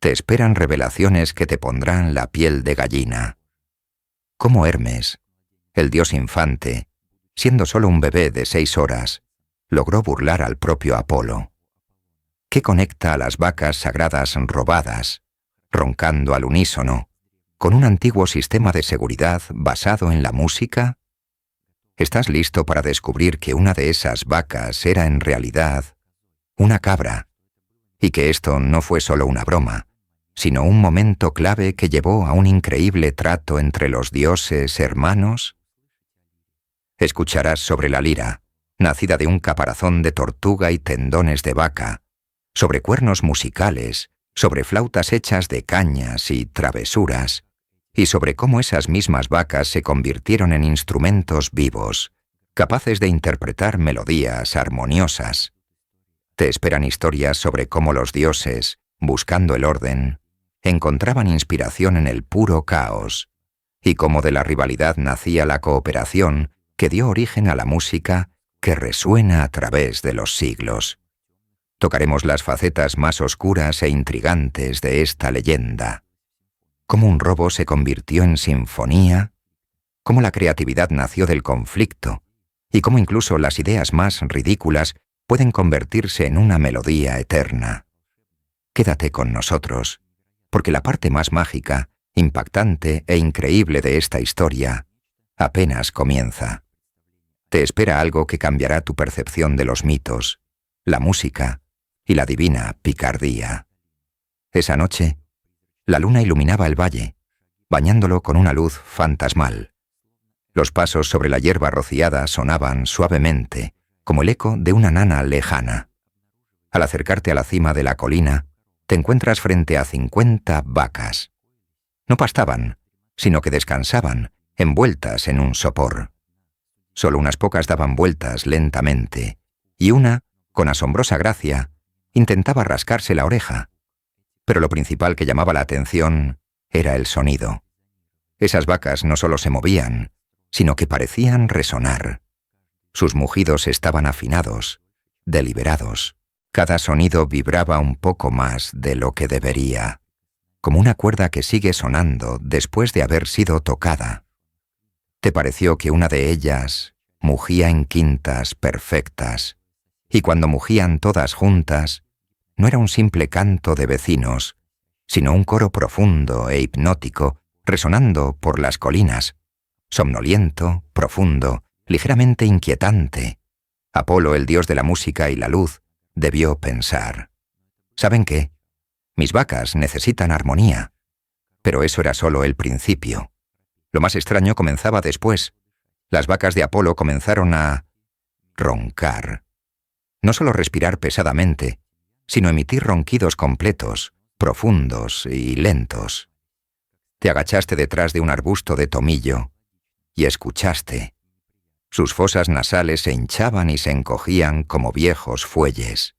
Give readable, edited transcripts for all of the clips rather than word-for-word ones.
Te esperan revelaciones que te pondrán la piel de gallina. Cómo Hermes, el dios infante, siendo solo un bebé de 6 horas, logró burlar al propio Apolo. ¿Qué conecta a las vacas sagradas robadas, roncando al unísono, con un antiguo sistema de seguridad basado en la música? ¿Estás listo para descubrir que una de esas vacas era en realidad una cabra, y que esto no fue solo una broma, sino un momento clave que llevó a un increíble trato entre los dioses hermanos? Escucharás sobre la lira, nacida de un caparazón de tortuga y tendones de vaca, sobre cuernos musicales, sobre flautas hechas de cañas y travesuras, y sobre cómo esas mismas vacas se convirtieron en instrumentos vivos, capaces de interpretar melodías armoniosas. Te esperan historias sobre cómo los dioses, buscando el orden, encontraban inspiración en el puro caos, y cómo de la rivalidad nacía la cooperación que dio origen a la música que resuena a través de los siglos. Tocaremos las facetas más oscuras e intrigantes de esta leyenda. Cómo un robo se convirtió en sinfonía, cómo la creatividad nació del conflicto, y cómo incluso las ideas más ridículas pueden convertirse en una melodía eterna. Quédate con nosotros, porque la parte más mágica, impactante e increíble de esta historia apenas comienza. Te espera algo que cambiará tu percepción de los mitos, la música y la divina picardía. Esa noche, la luna iluminaba el valle, bañándolo con una luz fantasmal. Los pasos sobre la hierba rociada sonaban suavemente, como el eco de una nana lejana. Al acercarte a la cima de la colina, te encuentras frente a 50 vacas. No pastaban, sino que descansaban, envueltas en un sopor. Solo unas pocas daban vueltas lentamente, y una, con asombrosa gracia, intentaba rascarse la oreja. Pero lo principal que llamaba la atención era el sonido. Esas vacas no solo se movían, sino que parecían resonar. Sus mugidos estaban afinados, deliberados. Cada sonido vibraba un poco más de lo que debería, como una cuerda que sigue sonando después de haber sido tocada. Te pareció que una de ellas mugía en quintas perfectas, y cuando mugían todas juntas, no era un simple canto de vecinos, sino un coro profundo e hipnótico resonando por las colinas, somnoliento, profundo, ligeramente inquietante. Apolo, el dios de la música y la luz, debió pensar: ¿saben qué? Mis vacas necesitan armonía. Pero eso era solo el principio. Lo más extraño comenzaba después. Las vacas de Apolo comenzaron a roncar. No solo respirar pesadamente, sino emitir ronquidos completos, profundos y lentos. Te agachaste detrás de un arbusto de tomillo y escuchaste. Sus fosas nasales se hinchaban y se encogían como viejos fuelles.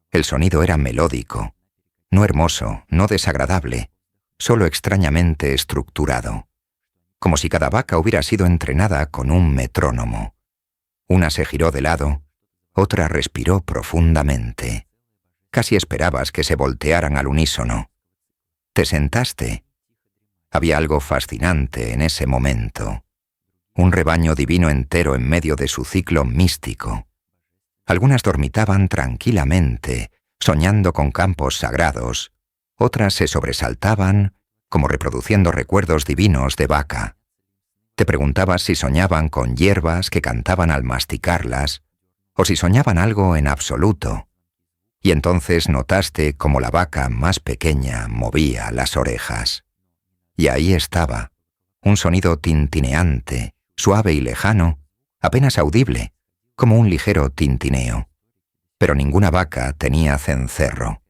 El sonido era melódico, no hermoso, no desagradable, solo extrañamente estructurado, como si cada vaca hubiera sido entrenada con un metrónomo. Una se giró de lado, otra respiró profundamente. Casi esperabas que se voltearan al unísono. Te sentaste. Había algo fascinante en ese momento. Un rebaño divino entero en medio de su ciclo místico. Algunas dormitaban tranquilamente, soñando con campos sagrados. Otras se sobresaltaban, como reproduciendo recuerdos divinos de vaca. Te preguntabas si soñaban con hierbas que cantaban al masticarlas, o si soñaban algo en absoluto. Y entonces notaste cómo la vaca más pequeña movía las orejas. Y ahí estaba, un sonido tintineante, suave y lejano, apenas audible, como un ligero tintineo. Pero ninguna vaca tenía cencerro.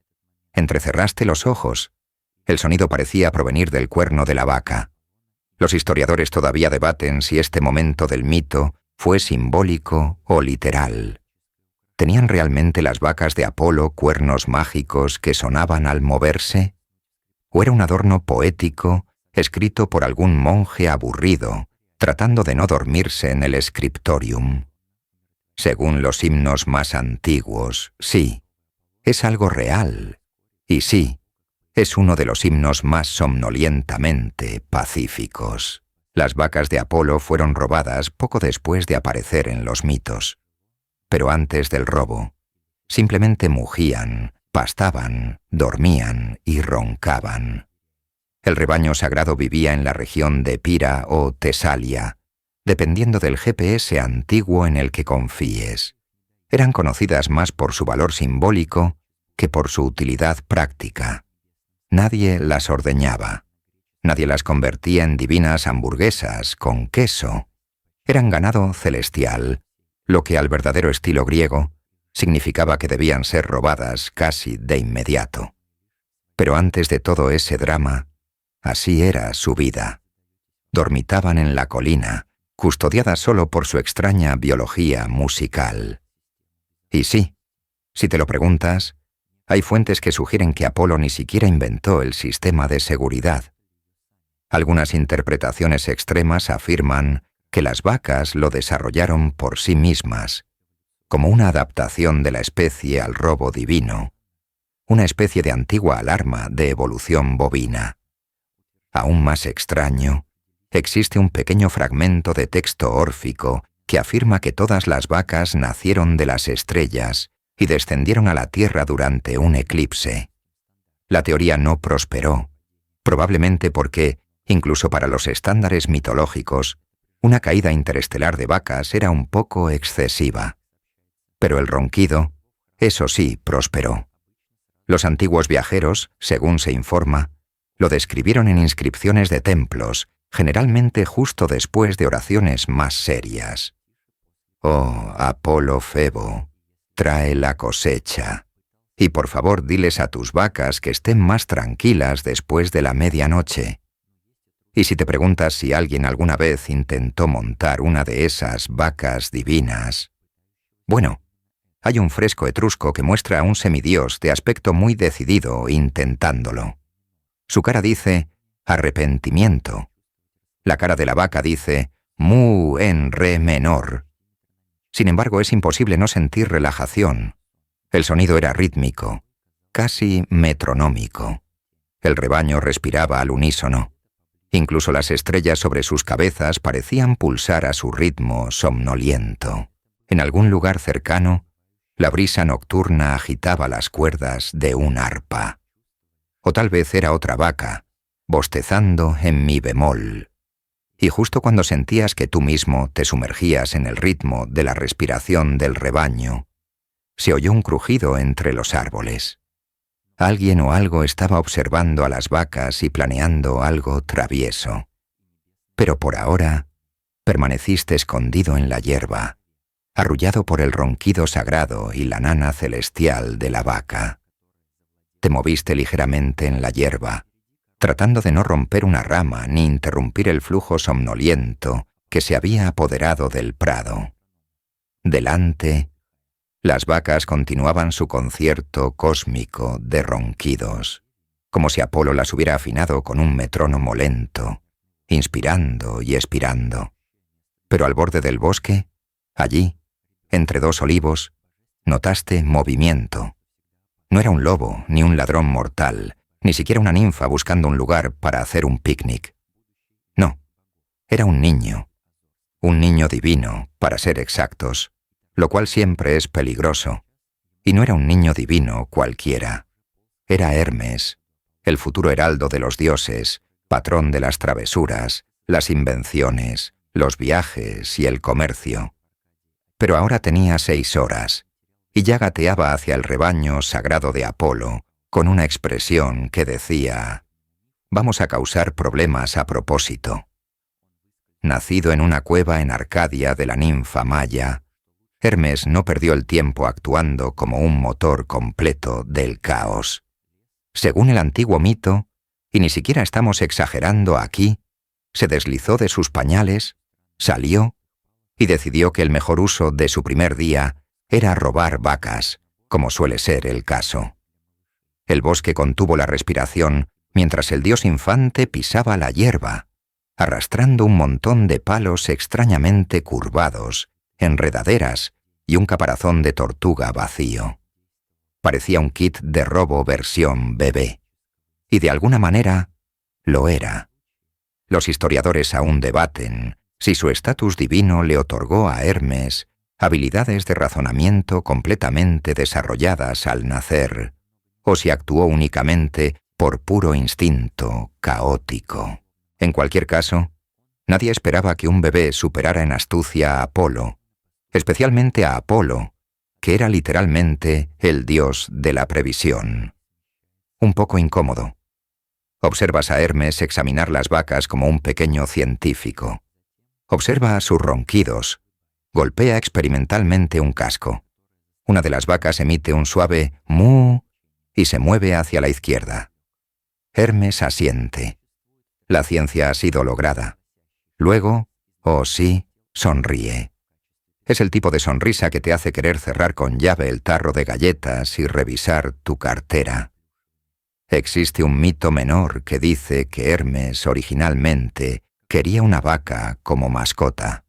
Entrecerraste los ojos. El sonido parecía provenir del cuerno de la vaca. Los historiadores todavía debaten si este momento del mito fue simbólico o literal. ¿Tenían realmente las vacas de Apolo cuernos mágicos que sonaban al moverse? ¿O era un adorno poético escrito por algún monje aburrido, tratando de no dormirse en el scriptorium? Según los himnos más antiguos, sí, es algo real. Y sí, Es uno de los himnos más somnolientamente pacíficos. Las vacas de Apolo fueron robadas poco después de aparecer en los mitos. Pero antes del robo, simplemente mugían, pastaban, dormían y roncaban. El rebaño sagrado vivía en la región de Epira o Tesalia, dependiendo del GPS antiguo en el que confíes. Eran conocidas más por su valor simbólico que por su utilidad práctica. Nadie las ordeñaba. Nadie las convertía en divinas hamburguesas con queso. Eran ganado celestial, lo que al verdadero estilo griego significaba que debían ser robadas casi de inmediato. Pero antes de todo ese drama, así era su vida. Dormitaban en la colina, custodiada solo por su extraña biología musical. Y sí, si te lo preguntas, hay fuentes que sugieren que Apolo ni siquiera inventó el sistema de seguridad. Algunas interpretaciones extremas afirman que las vacas lo desarrollaron por sí mismas, como una adaptación de la especie al robo divino, una especie de antigua alarma de evolución bovina. Aún más extraño, existe un pequeño fragmento de texto órfico que afirma que todas las vacas nacieron de las estrellas y descendieron a la Tierra durante un eclipse. La teoría no prosperó, probablemente porque, incluso para los estándares mitológicos, una caída interestelar de vacas era un poco excesiva. Pero el ronquido, eso sí, prosperó. Los antiguos viajeros, según se informa, lo describieron en inscripciones de templos, generalmente justo después de oraciones más serias. Oh, Apolo Febo, trae la cosecha. Y por favor diles a tus vacas que estén más tranquilas después de la medianoche. Y si te preguntas si alguien alguna vez intentó montar una de esas vacas divinas, bueno, hay un fresco etrusco que muestra a un semidios de aspecto muy decidido intentándolo. Su cara dice arrepentimiento. La cara de la vaca dice mu en re menor. Sin embargo, es imposible no sentir relajación. El sonido era rítmico, casi metronómico. El rebaño respiraba al unísono. Incluso las estrellas sobre sus cabezas parecían pulsar a su ritmo somnoliento. En algún lugar cercano, la brisa nocturna agitaba las cuerdas de un arpa. O tal vez era otra vaca, bostezando en mi bemol. Y justo cuando sentías que tú mismo te sumergías en el ritmo de la respiración del rebaño, se oyó un crujido entre los árboles. Alguien o algo estaba observando a las vacas y planeando algo travieso. Pero por ahora, permaneciste escondido en la hierba, arrullado por el ronquido sagrado y la nana celestial de la vaca. Te moviste ligeramente en la hierba, tratando de no romper una rama ni interrumpir el flujo somnoliento que se había apoderado del prado. Delante, las vacas continuaban su concierto cósmico de ronquidos, como si Apolo las hubiera afinado con un metrónomo lento, inspirando y expirando. Pero al borde del bosque, allí, entre dos olivos, notaste movimiento. No era un lobo, ni un ladrón mortal, ni siquiera una ninfa buscando un lugar para hacer un picnic. No, era un niño divino, para ser exactos, lo cual siempre es peligroso. Y no era un niño divino cualquiera. Era Hermes, el futuro heraldo de los dioses, patrón de las travesuras, las invenciones, los viajes y el comercio. Pero ahora tenía 6 horas, y ya gateaba hacia el rebaño sagrado de Apolo, con una expresión que decía: «Vamos a causar problemas a propósito». Nacido en una cueva en Arcadia de la ninfa Maya, Hermes no perdió el tiempo actuando como un motor completo del caos. Según el antiguo mito, y ni siquiera estamos exagerando aquí, se deslizó de sus pañales, salió y decidió que el mejor uso de su primer día era robar vacas, como suele ser el caso. El bosque contuvo la respiración mientras el dios infante pisaba la hierba, arrastrando un montón de palos extrañamente curvados, enredaderas y un caparazón de tortuga vacío. Parecía un kit de robo versión bebé. y de alguna manera lo era. Los historiadores aún debaten si su estatus divino le otorgó a Hermes habilidades de razonamiento completamente desarrolladas al nacer, o si actuó únicamente por puro instinto caótico. En cualquier caso, nadie esperaba que un bebé superara en astucia a Apolo, especialmente a Apolo, que era literalmente el dios de la previsión. Un poco incómodo. Observas a Hermes examinar las vacas como un pequeño científico. Observa sus ronquidos. Golpea experimentalmente un casco. Una de las vacas emite un suave mu y se mueve hacia la izquierda. Hermes asiente. La ciencia ha sido lograda. Luego, oh sí, sonríe. Es el tipo de sonrisa que te hace querer cerrar con llave el tarro de galletas y revisar tu cartera. Existe un mito menor que dice que Hermes originalmente quería una vaca como mascota.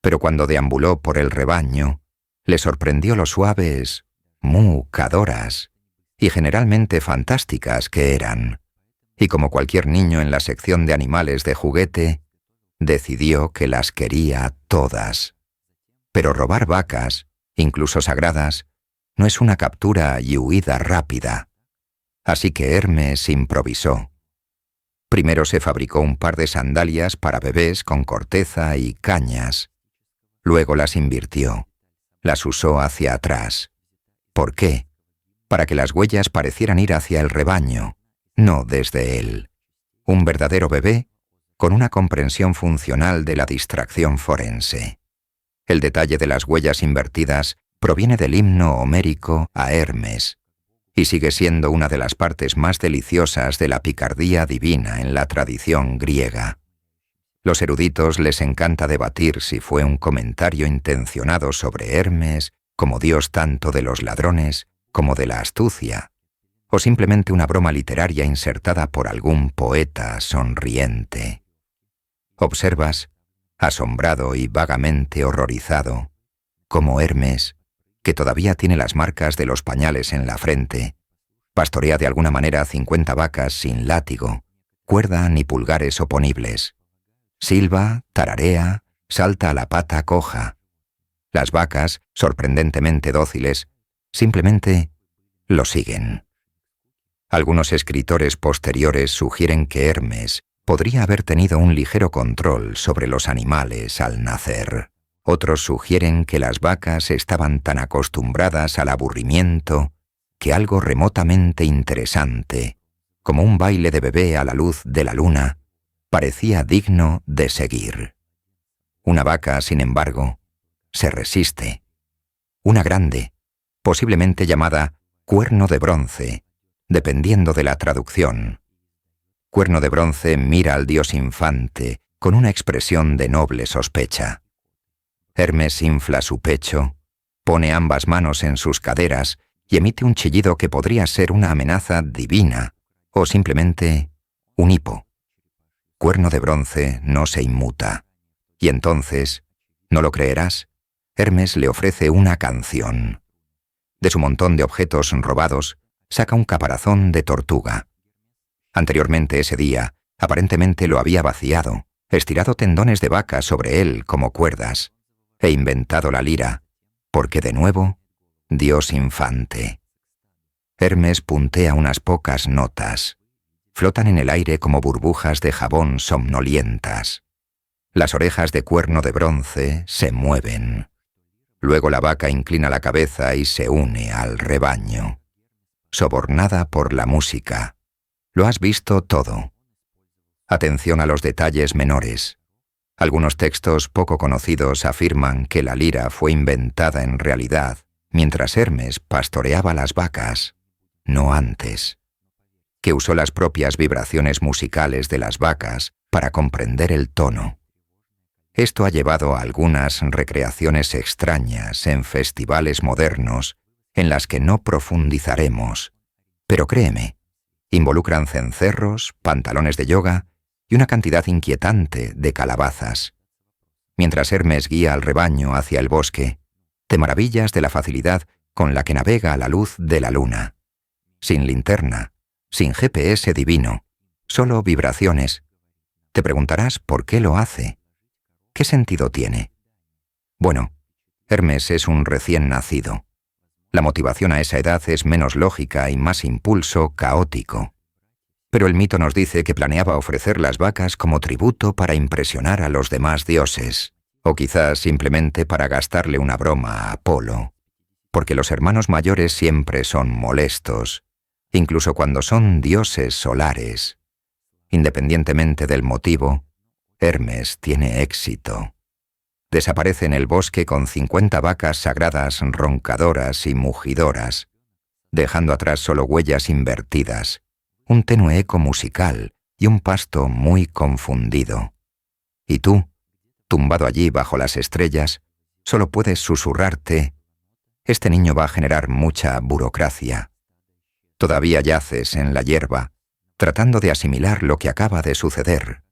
Pero cuando deambuló por el rebaño, le sorprendió lo suaves, mucadoras y generalmente fantásticas que eran, y como cualquier niño en la sección de animales de juguete, decidió que las quería todas. Pero robar vacas, incluso sagradas, no es una captura y huida rápida. Así que Hermes improvisó. Primero se fabricó un par de sandalias para bebés con corteza y cañas. Luego las invirtió. Las usó hacia atrás. ¿Por qué? Para que las huellas parecieran ir hacia el rebaño, no desde él. Un verdadero bebé con una comprensión funcional de la distracción forense. El detalle de las huellas invertidas proviene del himno homérico a Hermes, y sigue siendo una de las partes más deliciosas de la picardía divina en la tradición griega. Los eruditos les encanta debatir si fue un comentario intencionado sobre Hermes como dios tanto de los ladrones como de la astucia, o simplemente una broma literaria insertada por algún poeta sonriente. Observas, asombrado y vagamente horrorizado, como Hermes, que todavía tiene las marcas de los pañales en la frente, pastorea de alguna manera 50 vacas sin látigo, cuerda ni pulgares oponibles. Silba, tararea, salta a la pata coja. Las vacas, sorprendentemente dóciles, simplemente lo siguen. Algunos escritores posteriores sugieren que Hermes podría haber tenido un ligero control sobre los animales al nacer. Otros sugieren que las vacas estaban tan acostumbradas al aburrimiento que algo remotamente interesante, como un baile de bebé a la luz de la luna, parecía digno de seguir. Una vaca, sin embargo, se resiste. Una grande, posiblemente llamada cuerno de bronce, dependiendo de la traducción. Cuerno de bronce mira al dios infante con una expresión de noble sospecha. Hermes infla su pecho, pone ambas manos en sus caderas y emite un chillido que podría ser una amenaza divina o simplemente un hipo. Cuerno de bronce no se inmuta. Y entonces, ¿no lo creerás? Hermes le ofrece una canción. De su montón de objetos robados, saca un caparazón de tortuga. Anteriormente ese día, aparentemente lo había vaciado, estirado tendones de vaca sobre él como cuerdas, e inventado la lira, porque de nuevo, dios infante. Hermes puntea unas pocas notas. Flotan en el aire como burbujas de jabón somnolientas. Las orejas de cuerno de bronce se mueven. Luego la vaca inclina la cabeza y se une al rebaño. Sobornada por la música. Lo has visto todo. Atención a los detalles menores. Algunos textos poco conocidos afirman que la lira fue inventada en realidad mientras Hermes pastoreaba las vacas, no antes. Que usó las propias vibraciones musicales de las vacas para comprender el tono. Esto ha llevado a algunas recreaciones extrañas en festivales modernos en las que no profundizaremos, pero créeme, involucran cencerros, pantalones de yoga y una cantidad inquietante de calabazas. Mientras Hermes guía al rebaño hacia el bosque, te maravillas de la facilidad con la que navega a la luz de la luna, sin linterna, sin GPS divino, solo vibraciones. Te preguntarás por qué lo hace. ¿Qué sentido tiene? Bueno, Hermes es un recién nacido. La motivación a esa edad es menos lógica y más impulso caótico. Pero el mito nos dice que planeaba ofrecer las vacas como tributo para impresionar a los demás dioses, o quizás simplemente para gastarle una broma a Apolo, porque los hermanos mayores siempre son molestos, incluso cuando son dioses solares. Independientemente del motivo, Hermes tiene éxito. Desaparece en el bosque con 50 vacas sagradas roncadoras y mugidoras, dejando atrás solo huellas invertidas, un tenue eco musical y un pasto muy confundido. Y tú, tumbado allí bajo las estrellas, solo puedes susurrarte: este niño va a generar mucha burocracia. Todavía yaces en la hierba, tratando de asimilar lo que acaba de suceder.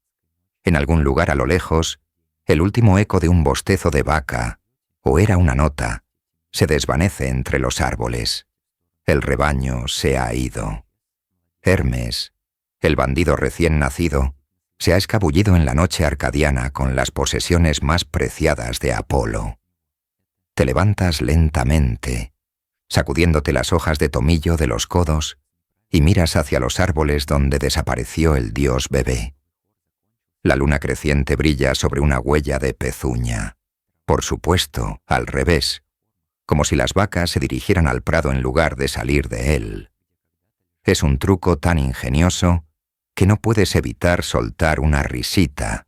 En algún lugar a lo lejos, el último eco de un bostezo de vaca, o era una nota, se desvanece entre los árboles. El rebaño se ha ido. Hermes, el bandido recién nacido, se ha escabullido en la noche arcadiana con las posesiones más preciadas de Apolo. Te levantas lentamente, sacudiéndote las hojas de tomillo de los codos, y miras hacia los árboles donde desapareció el dios bebé. La luna creciente brilla sobre una huella de pezuña. Por supuesto, al revés, como si las vacas se dirigieran al prado en lugar de salir de él. Es un truco tan ingenioso que no puedes evitar soltar una risita,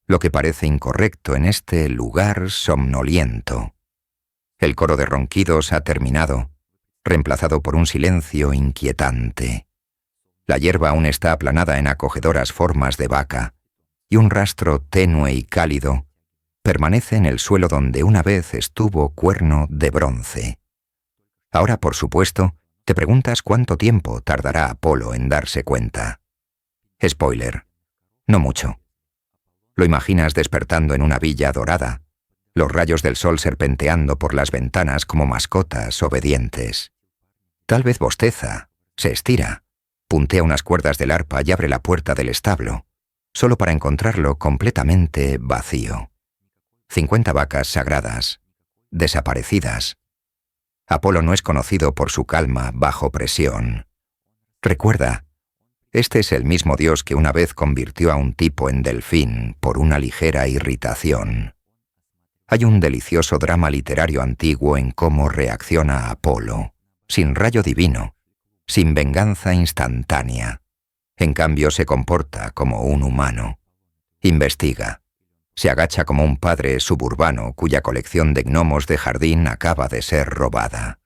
lo que parece incorrecto en este lugar somnoliento. El coro de ronquidos ha terminado, reemplazado por un silencio inquietante. La hierba aún está aplanada en acogedoras formas de vaca, y un rastro tenue y cálido permanece en el suelo donde una vez estuvo cuerno de bronce. Ahora, por supuesto, te preguntas cuánto tiempo tardará Apolo en darse cuenta. Spoiler: no mucho. Lo imaginas despertando en una villa dorada, los rayos del sol serpenteando por las ventanas como mascotas obedientes. Tal vez bosteza, se estira, puntea unas cuerdas del arpa y abre la puerta del establo, solo para encontrarlo completamente vacío. 50 vacas sagradas, desaparecidas. Apolo no es conocido por su calma bajo presión. Recuerda, este es el mismo dios que una vez convirtió a un tipo en delfín por una ligera irritación. Hay un delicioso drama literario antiguo en cómo reacciona Apolo, sin rayo divino, sin venganza instantánea. En cambio se comporta como un humano. Investiga. Se agacha como un padre suburbano cuya colección de gnomos de jardín acaba de ser robada.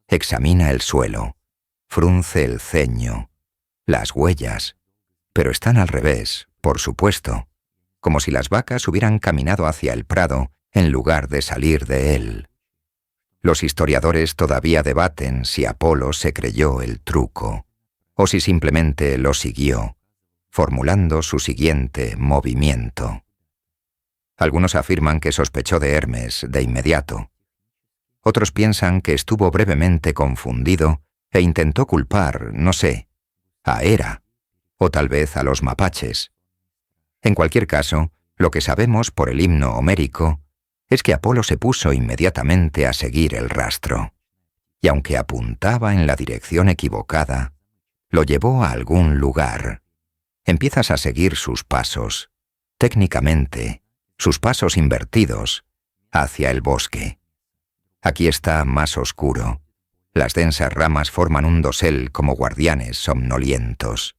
Examina el suelo. Frunce el ceño. Las huellas. Pero están al revés, por supuesto, como si las vacas hubieran caminado hacia el prado en lugar de salir de él. Los historiadores todavía debaten si Apolo se creyó el truco, o si simplemente lo siguió, formulando su siguiente movimiento. Algunos afirman que sospechó de Hermes de inmediato. Otros piensan que estuvo brevemente confundido e intentó culpar, no sé, a Hera, o tal vez a los mapaches. En cualquier caso, lo que sabemos por el himno homérico es que Apolo se puso inmediatamente a seguir el rastro, y aunque apuntaba en la dirección equivocada, lo llevó a algún lugar. Empiezas a seguir sus pasos, técnicamente, sus pasos invertidos, hacia el bosque. Aquí está más oscuro. Las densas ramas forman un dosel como guardianes somnolientos.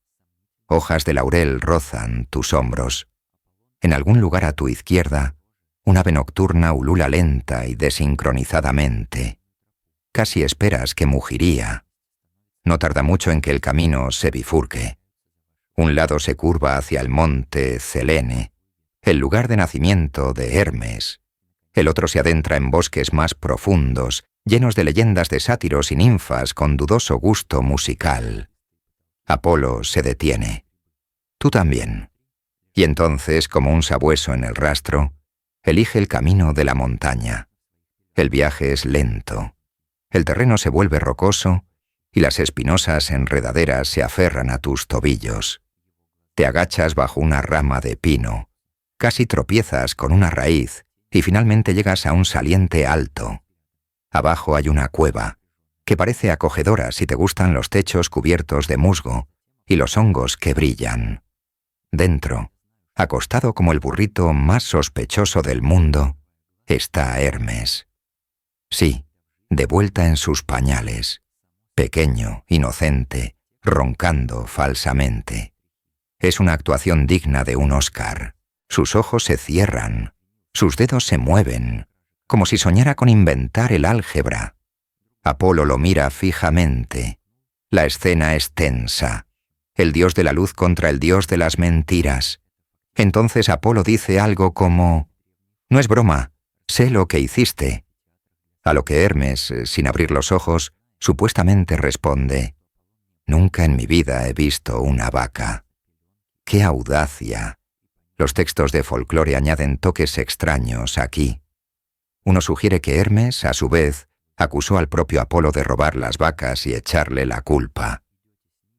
Hojas de laurel rozan tus hombros. En algún lugar a tu izquierda, un ave nocturna ulula lenta y desincronizadamente. Casi esperas que mugiría. No tarda mucho en que el camino se bifurque. Un lado se curva hacia el monte Celene, el lugar de nacimiento de Hermes. El otro se adentra en bosques más profundos, llenos de leyendas de sátiros y ninfas con dudoso gusto musical. Apolo se detiene. Tú también. Y entonces, como un sabueso en el rastro, elige el camino de la montaña. El viaje es lento. El terreno se vuelve rocoso y las espinosas enredaderas se aferran a tus tobillos. Te agachas bajo una rama de pino, casi tropiezas con una raíz y finalmente llegas a un saliente alto. Abajo hay una cueva, que parece acogedora si te gustan los techos cubiertos de musgo y los hongos que brillan. Dentro, acostado como el burrito más sospechoso del mundo, está Hermes. Sí, de vuelta en sus pañales, pequeño, inocente, roncando falsamente. Es una actuación digna de un Oscar. Sus ojos se cierran, sus dedos se mueven, como si soñara con inventar el álgebra. Apolo lo mira fijamente. La escena es tensa. El dios de la luz contra el dios de las mentiras. Entonces Apolo dice algo como: «No es broma, sé lo que hiciste». A lo que Hermes, sin abrir los ojos, supuestamente responde: «Nunca en mi vida he visto una vaca». ¡Qué audacia! Los textos de folclore añaden toques extraños aquí. Uno sugiere que Hermes, a su vez, acusó al propio Apolo de robar las vacas y echarle la culpa.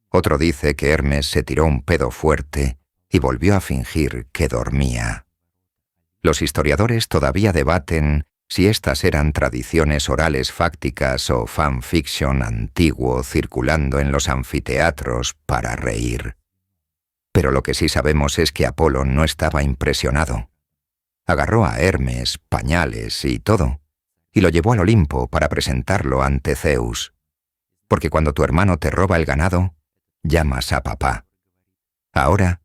Otro dice que Hermes se tiró un pedo fuerte y volvió a fingir que dormía. Los historiadores todavía debaten si estas eran tradiciones orales fácticas o fanfiction antiguo circulando en los anfiteatros para reír. Pero lo que sí sabemos es que Apolo no estaba impresionado. Agarró a Hermes, pañales y todo, y lo llevó al Olimpo para presentarlo ante Zeus. Porque cuando tu hermano te roba el ganado, llamas a papá. Ahora,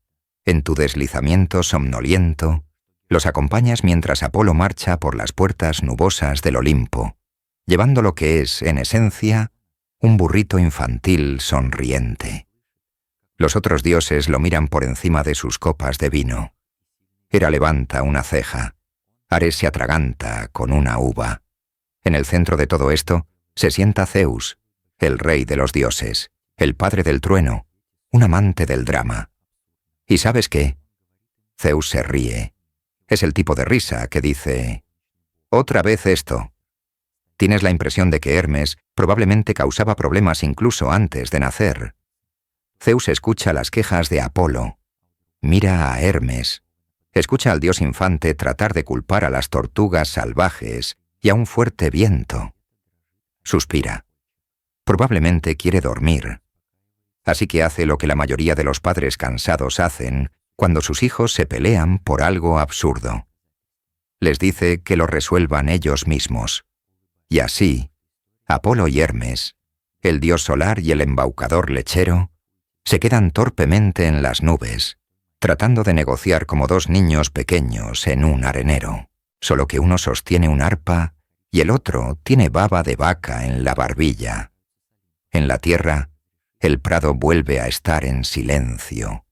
en tu deslizamiento somnoliento, los acompañas mientras Apolo marcha por las puertas nubosas del Olimpo, llevando lo que es, en esencia, un burrito infantil sonriente. Los otros dioses lo miran por encima de sus copas de vino. Hera levanta una ceja. Ares se atraganta con una uva. En el centro de todo esto se sienta Zeus, el rey de los dioses, el padre del trueno, un amante del drama. ¿Y sabes qué? Zeus se ríe. Es el tipo de risa que dice: «Otra vez esto». Tienes la impresión de que Hermes probablemente causaba problemas incluso antes de nacer. Zeus escucha las quejas de Apolo. Mira a Hermes. Escucha al dios infante tratar de culpar a las tortugas salvajes y a un fuerte viento. Suspira. Probablemente quiere dormir. Así que hace lo que la mayoría de los padres cansados hacen cuando sus hijos se pelean por algo absurdo. Les dice que lo resuelvan ellos mismos. Y así, Apolo y Hermes, el dios solar y el embaucador lechero, se quedan torpemente en las nubes, tratando de negociar como dos niños pequeños en un arenero, solo que uno sostiene un arpa y el otro tiene baba de vaca en la barbilla. En la tierra, el prado vuelve a estar en silencio.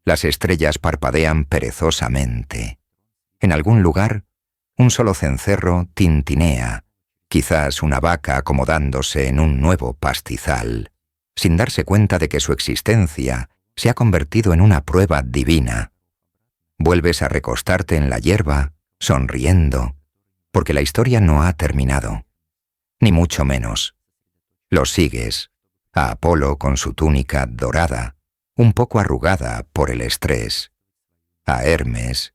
Las estrellas parpadean perezosamente. En algún lugar, un solo cencerro tintinea, quizás una vaca acomodándose en un nuevo pastizal, sin darse cuenta de que su existencia se ha convertido en una prueba divina. Vuelves a recostarte en la hierba, sonriendo, porque la historia no ha terminado. Ni mucho menos. Lo sigues, a Apolo con su túnica dorada, un poco arrugada por el estrés. A Hermes,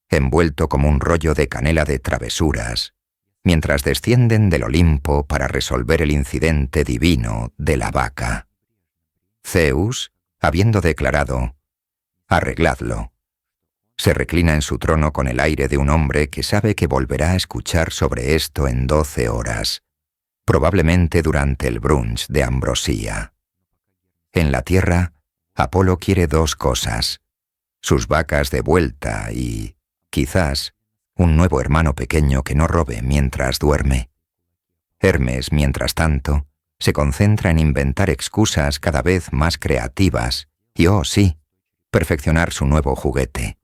envuelto como un rollo de canela de travesuras, mientras descienden del Olimpo para resolver el incidente divino de la vaca. Zeus, habiendo declarado: «Arregladlo», se reclina en su trono con el aire de un hombre que sabe que volverá a escuchar sobre esto en 12 horas, probablemente durante el brunch de Ambrosía. En la tierra, Apolo quiere dos cosas: sus vacas de vuelta y, quizás, un nuevo hermano pequeño que no robe mientras duerme. Hermes, mientras tanto, se concentra en inventar excusas cada vez más creativas y, oh sí, perfeccionar su nuevo juguete.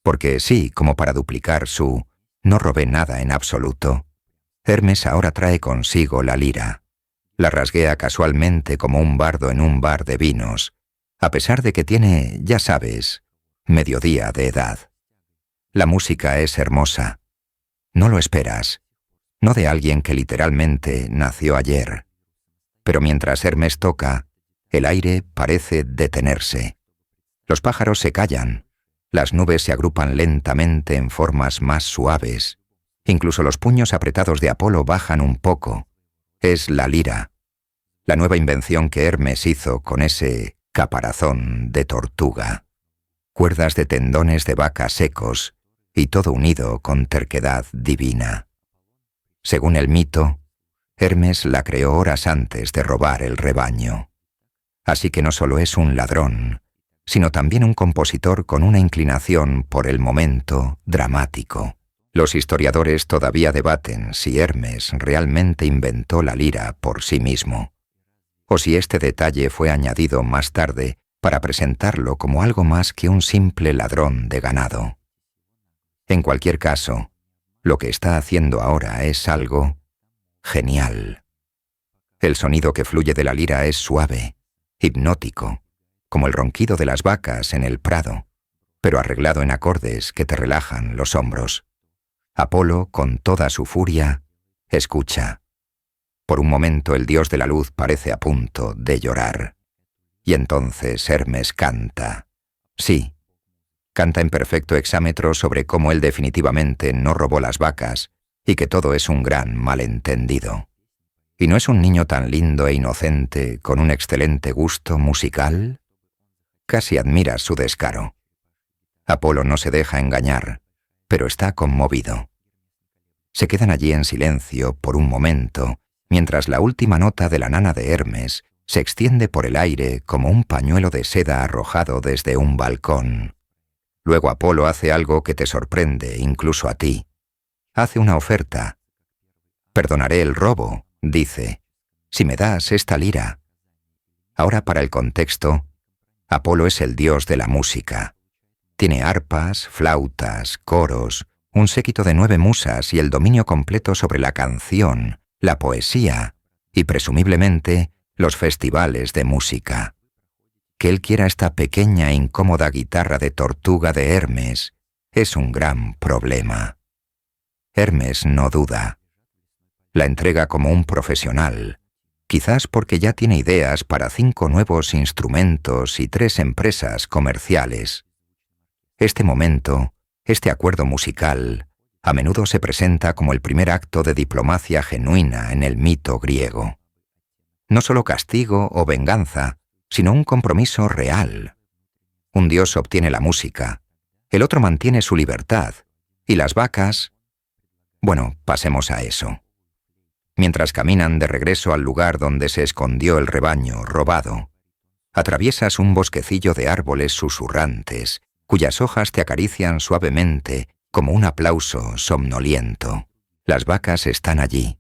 Porque sí, como para duplicar su «no robé nada en absoluto», Hermes ahora trae consigo la lira. La rasguea casualmente como un bardo en un bar de vinos, a pesar de que tiene, ya sabes, mediodía de edad. La música es hermosa. No lo esperas. No de alguien que literalmente nació ayer. Pero mientras Hermes toca, el aire parece detenerse. Los pájaros se callan, las nubes se agrupan lentamente en formas más suaves. Incluso los puños apretados de Apolo bajan un poco. Es la lira, la nueva invención que Hermes hizo con ese caparazón de tortuga. Cuerdas de tendones de vaca secos y todo unido con terquedad divina. Según el mito, Hermes la creó horas antes de robar el rebaño. Así que no solo es un ladrón, sino también un compositor con una inclinación por el momento dramático. Los historiadores todavía debaten si Hermes realmente inventó la lira por sí mismo, o si este detalle fue añadido más tarde para presentarlo como algo más que un simple ladrón de ganado. En cualquier caso, lo que está haciendo ahora es algo genial. El sonido que fluye de la lira es suave, hipnótico, como el ronquido de las vacas en el prado, pero arreglado en acordes que te relajan los hombros. Apolo, con toda su furia, escucha. Por un momento el dios de la luz parece a punto de llorar. Y entonces Hermes canta. Sí, canta en perfecto hexámetro sobre cómo él definitivamente no robó las vacas y que todo es un gran malentendido. ¿Y no es un niño tan lindo e inocente con un excelente gusto musical? Casi admiras su descaro. Apolo no se deja engañar, pero está conmovido. Se quedan allí en silencio por un momento, mientras la última nota de la nana de Hermes se extiende por el aire como un pañuelo de seda arrojado desde un balcón. Luego Apolo hace algo que te sorprende incluso a ti. Hace una oferta. «Perdonaré el robo», dice, «si me das esta lira». Ahora, para el contexto, Apolo es el dios de la música. Tiene arpas, flautas, coros, un séquito de 9 musas y el dominio completo sobre la canción, la poesía y, presumiblemente, los festivales de música. Que él quiera esta pequeña e incómoda guitarra de tortuga de Hermes es un gran problema. Hermes no duda. La entrega como un profesional, quizás porque ya tiene ideas para 5 nuevos instrumentos y 3 empresas comerciales. Este momento, este acuerdo musical, a menudo se presenta como el primer acto de diplomacia genuina en el mito griego. No solo castigo o venganza, sino un compromiso real. Un dios obtiene la música, el otro mantiene su libertad, y las vacas... Bueno, pasemos a eso. Mientras caminan de regreso al lugar donde se escondió el rebaño robado, atraviesas un bosquecillo de árboles susurrantes, cuyas hojas te acarician suavemente como un aplauso somnoliento. Las vacas están allí,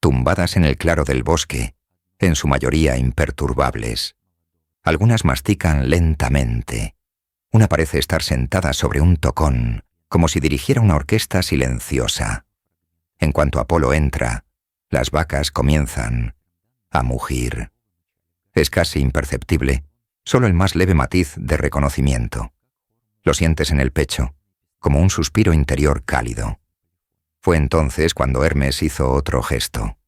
tumbadas en el claro del bosque, en su mayoría imperturbables. Algunas mastican lentamente. Una parece estar sentada sobre un tocón, como si dirigiera una orquesta silenciosa. En cuanto Apolo entra, las vacas comienzan a mugir. Es casi imperceptible, solo el más leve matiz de reconocimiento. Lo sientes en el pecho, como un suspiro interior cálido. Fue entonces cuando Hermes hizo otro gesto.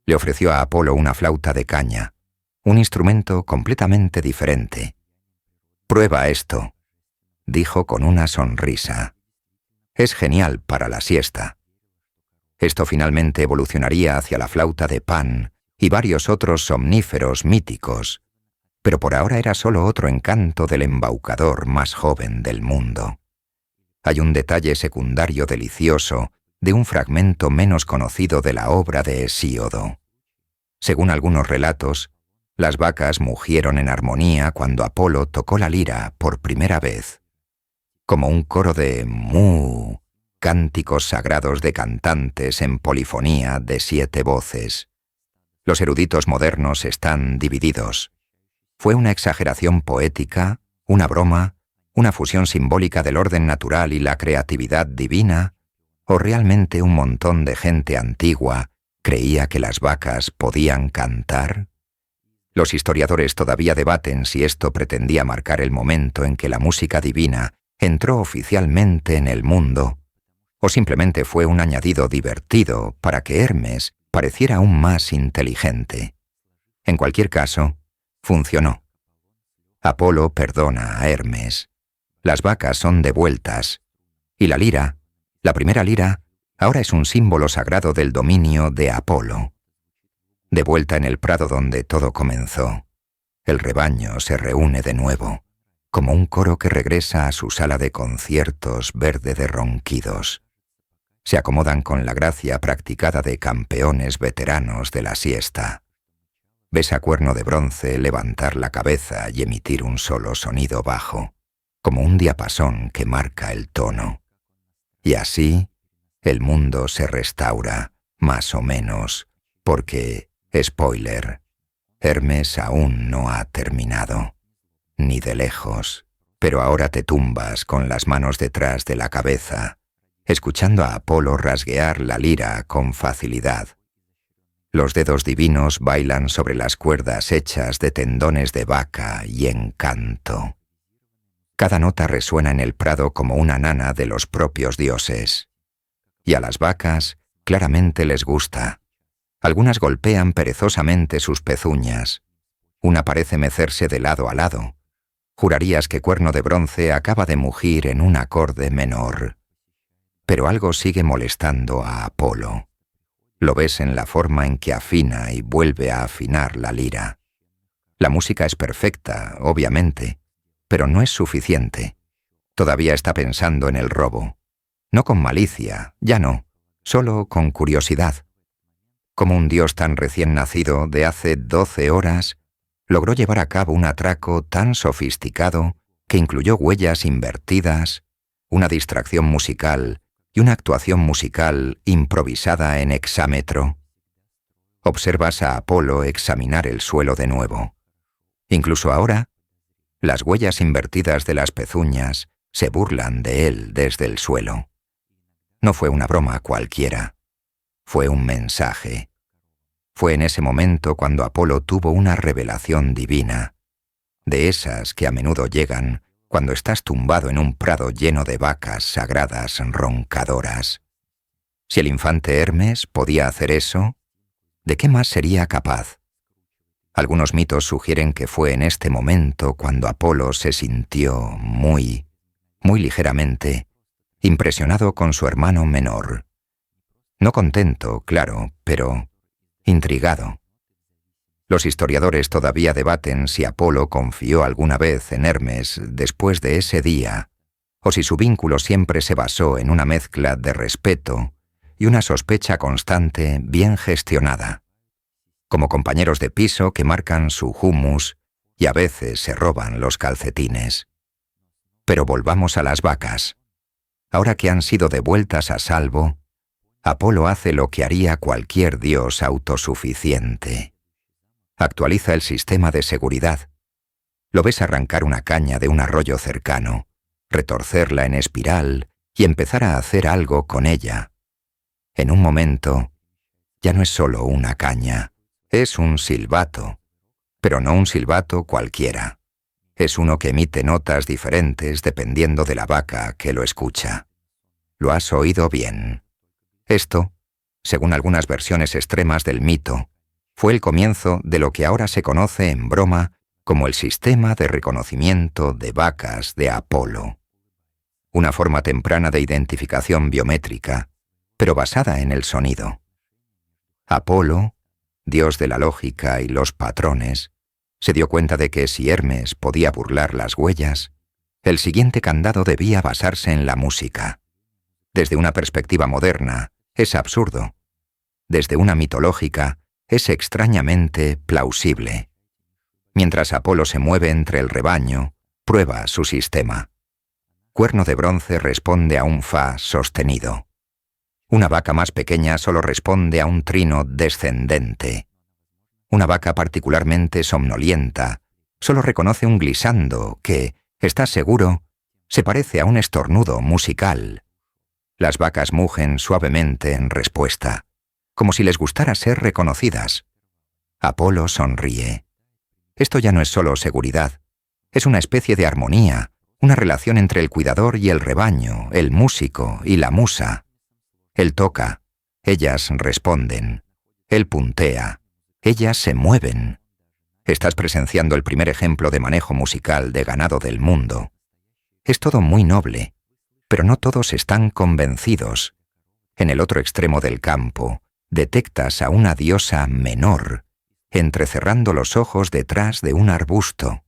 Le ofreció a Apolo una flauta de caña, un instrumento completamente diferente. «Prueba esto», dijo con una sonrisa. «Es genial para la siesta». Esto finalmente evolucionaría hacia la flauta de Pan y varios otros somníferos míticos, pero por ahora era solo otro encanto del embaucador más joven del mundo. Hay un detalle secundario delicioso de un fragmento menos conocido de la obra de Hesíodo. Según algunos relatos, las vacas mugieron en armonía cuando Apolo tocó la lira por primera vez, como un coro de mu, cánticos sagrados de cantantes en polifonía de 7 voces. Los eruditos modernos están divididos. ¿Fue una exageración poética, una broma, una fusión simbólica del orden natural y la creatividad divina? ¿O realmente un montón de gente antigua creía que las vacas podían cantar? Los historiadores todavía debaten si esto pretendía marcar el momento en que la música divina entró oficialmente en el mundo, o simplemente fue un añadido divertido para que Hermes pareciera aún más inteligente. En cualquier caso, funcionó. Apolo perdona a Hermes. Las vacas son devueltas. Y la lira, la primera lira, ahora es un símbolo sagrado del dominio de Apolo. De vuelta en el prado donde todo comenzó, el rebaño se reúne de nuevo, como un coro que regresa a su sala de conciertos verde de ronquidos. Se acomodan con la gracia practicada de campeones veteranos de la siesta. Ves a Cuerno de Bronce levantar la cabeza y emitir un solo sonido bajo, como un diapasón que marca el tono. Y así, el mundo se restaura, más o menos, porque, spoiler, Hermes aún no ha terminado, ni de lejos, pero ahora te tumbas con las manos detrás de la cabeza, escuchando a Apolo rasguear la lira con facilidad. Los dedos divinos bailan sobre las cuerdas hechas de tendones de vaca y encanto. Cada nota resuena en el prado como una nana de los propios dioses. Y a las vacas claramente les gusta. Algunas golpean perezosamente sus pezuñas. Una parece mecerse de lado a lado. Jurarías que Cuerno de Bronce acaba de mugir en un acorde menor. Pero algo sigue molestando a Apolo. Lo ves en la forma en que afina y vuelve a afinar la lira. La música es perfecta, obviamente, pero no es suficiente. Todavía está pensando en el robo. No con malicia, ya no, solo con curiosidad. Como un dios tan recién nacido de hace 12 horas, logró llevar a cabo un atraco tan sofisticado que incluyó huellas invertidas, una distracción musical y una actuación musical improvisada en hexámetro. Observas a Apolo examinar el suelo de nuevo. Incluso ahora, las huellas invertidas de las pezuñas se burlan de él desde el suelo. No fue una broma cualquiera. Fue un mensaje. Fue en ese momento cuando Apolo tuvo una revelación divina, de esas que a menudo llegan cuando estás tumbado en un prado lleno de vacas sagradas roncadoras. Si el infante Hermes podía hacer eso, ¿de qué más sería capaz? Algunos mitos sugieren que fue en este momento cuando Apolo se sintió muy ligeramente impresionado con su hermano menor. No contento, claro, pero intrigado. Los historiadores todavía debaten si Apolo confió alguna vez en Hermes después de ese día, o si su vínculo siempre se basó en una mezcla de respeto y una sospecha constante bien gestionada, como compañeros de piso que marcan su humus y a veces se roban los calcetines. Pero volvamos a las vacas. Ahora que han sido devueltas a salvo, Apolo hace lo que haría cualquier dios autosuficiente. Actualiza el sistema de seguridad. Lo ves arrancar una caña de un arroyo cercano, retorcerla en espiral y empezar a hacer algo con ella. En un momento, ya no es solo una caña, es un silbato, pero no un silbato cualquiera. Es uno que emite notas diferentes dependiendo de la vaca que lo escucha. Lo has oído bien. Esto, según algunas versiones extremas del mito, fue el comienzo de lo que ahora se conoce en broma como el sistema de reconocimiento de vacas de Apolo. Una forma temprana de identificación biométrica, pero basada en el sonido. Apolo, dios de la lógica y los patrones, se dio cuenta de que si Hermes podía burlar las huellas, el siguiente candado debía basarse en la música. Desde una perspectiva moderna, es absurdo. Desde una mitológica, es extrañamente plausible. Mientras Apolo se mueve entre el rebaño, prueba su sistema. Cuerno de Bronce responde a un fa sostenido. Una vaca más pequeña solo responde a un trino descendente. Una vaca particularmente somnolienta solo reconoce un glissando que, ¿estás seguro?, se parece a un estornudo musical. Las vacas mugen suavemente en respuesta, como si les gustara ser reconocidas. Apolo sonríe. Esto ya no es solo seguridad, es una especie de armonía, una relación entre el cuidador y el rebaño, el músico y la musa. Él toca, ellas responden. Él puntea, ellas se mueven. Estás presenciando el primer ejemplo de manejo musical de ganado del mundo. Es todo muy noble, pero no todos están convencidos. En el otro extremo del campo, detectas a una diosa menor, entrecerrando los ojos detrás de un arbusto.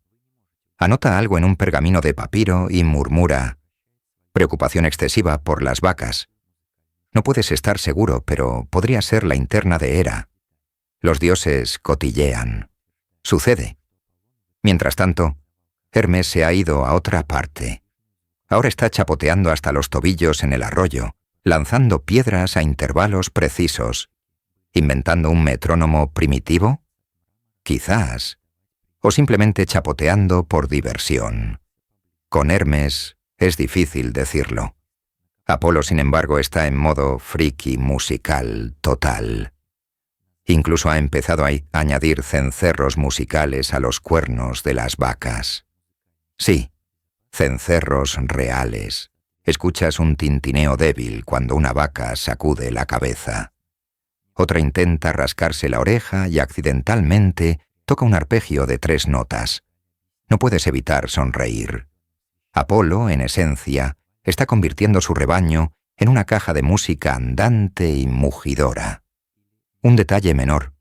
Anota algo en un pergamino de papiro y murmura: preocupación excesiva por las vacas. No puedes estar seguro, pero podría ser la interna de Hera. Los dioses cotillean. Sucede. Mientras tanto, Hermes se ha ido a otra parte. Ahora está chapoteando hasta los tobillos en el arroyo, lanzando piedras a intervalos precisos. ¿Inventando un metrónomo primitivo? Quizás. O simplemente chapoteando por diversión. Con Hermes es difícil decirlo. Apolo, sin embargo, está en modo friki musical total. Incluso ha empezado a añadir cencerros musicales a los cuernos de las vacas. Sí, cencerros reales. Escuchas un tintineo débil cuando una vaca sacude la cabeza. Otra intenta rascarse la oreja y accidentalmente toca un arpegio de 3 notas. No puedes evitar sonreír. Apolo, en esencia, está convirtiendo su rebaño en una caja de música andante y mugidora. Un detalle menor.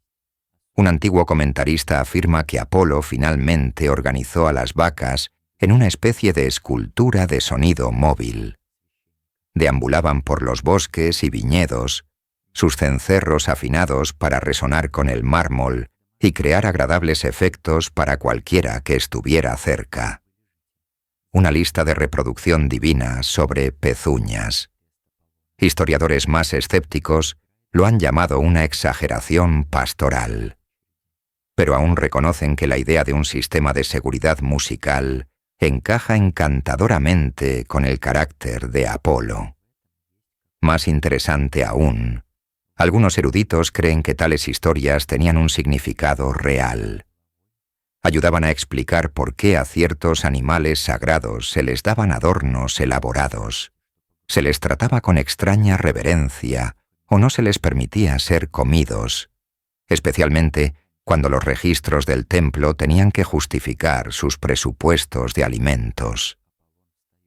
Un antiguo comentarista afirma que Apolo finalmente organizó a las vacas en una especie de escultura de sonido móvil. Deambulaban por los bosques y viñedos, sus cencerros afinados para resonar con el mármol y crear agradables efectos para cualquiera que estuviera cerca. Una lista de reproducción divina sobre pezuñas. Historiadores más escépticos lo han llamado una exageración pastoral. Pero aún reconocen que la idea de un sistema de seguridad musical encaja encantadoramente con el carácter de Apolo. Más interesante aún, algunos eruditos creen que tales historias tenían un significado real. Ayudaban a explicar por qué a ciertos animales sagrados se les daban adornos elaborados, se les trataba con extraña reverencia o no se les permitía ser comidos, especialmente cuando los registros del templo tenían que justificar sus presupuestos de alimentos.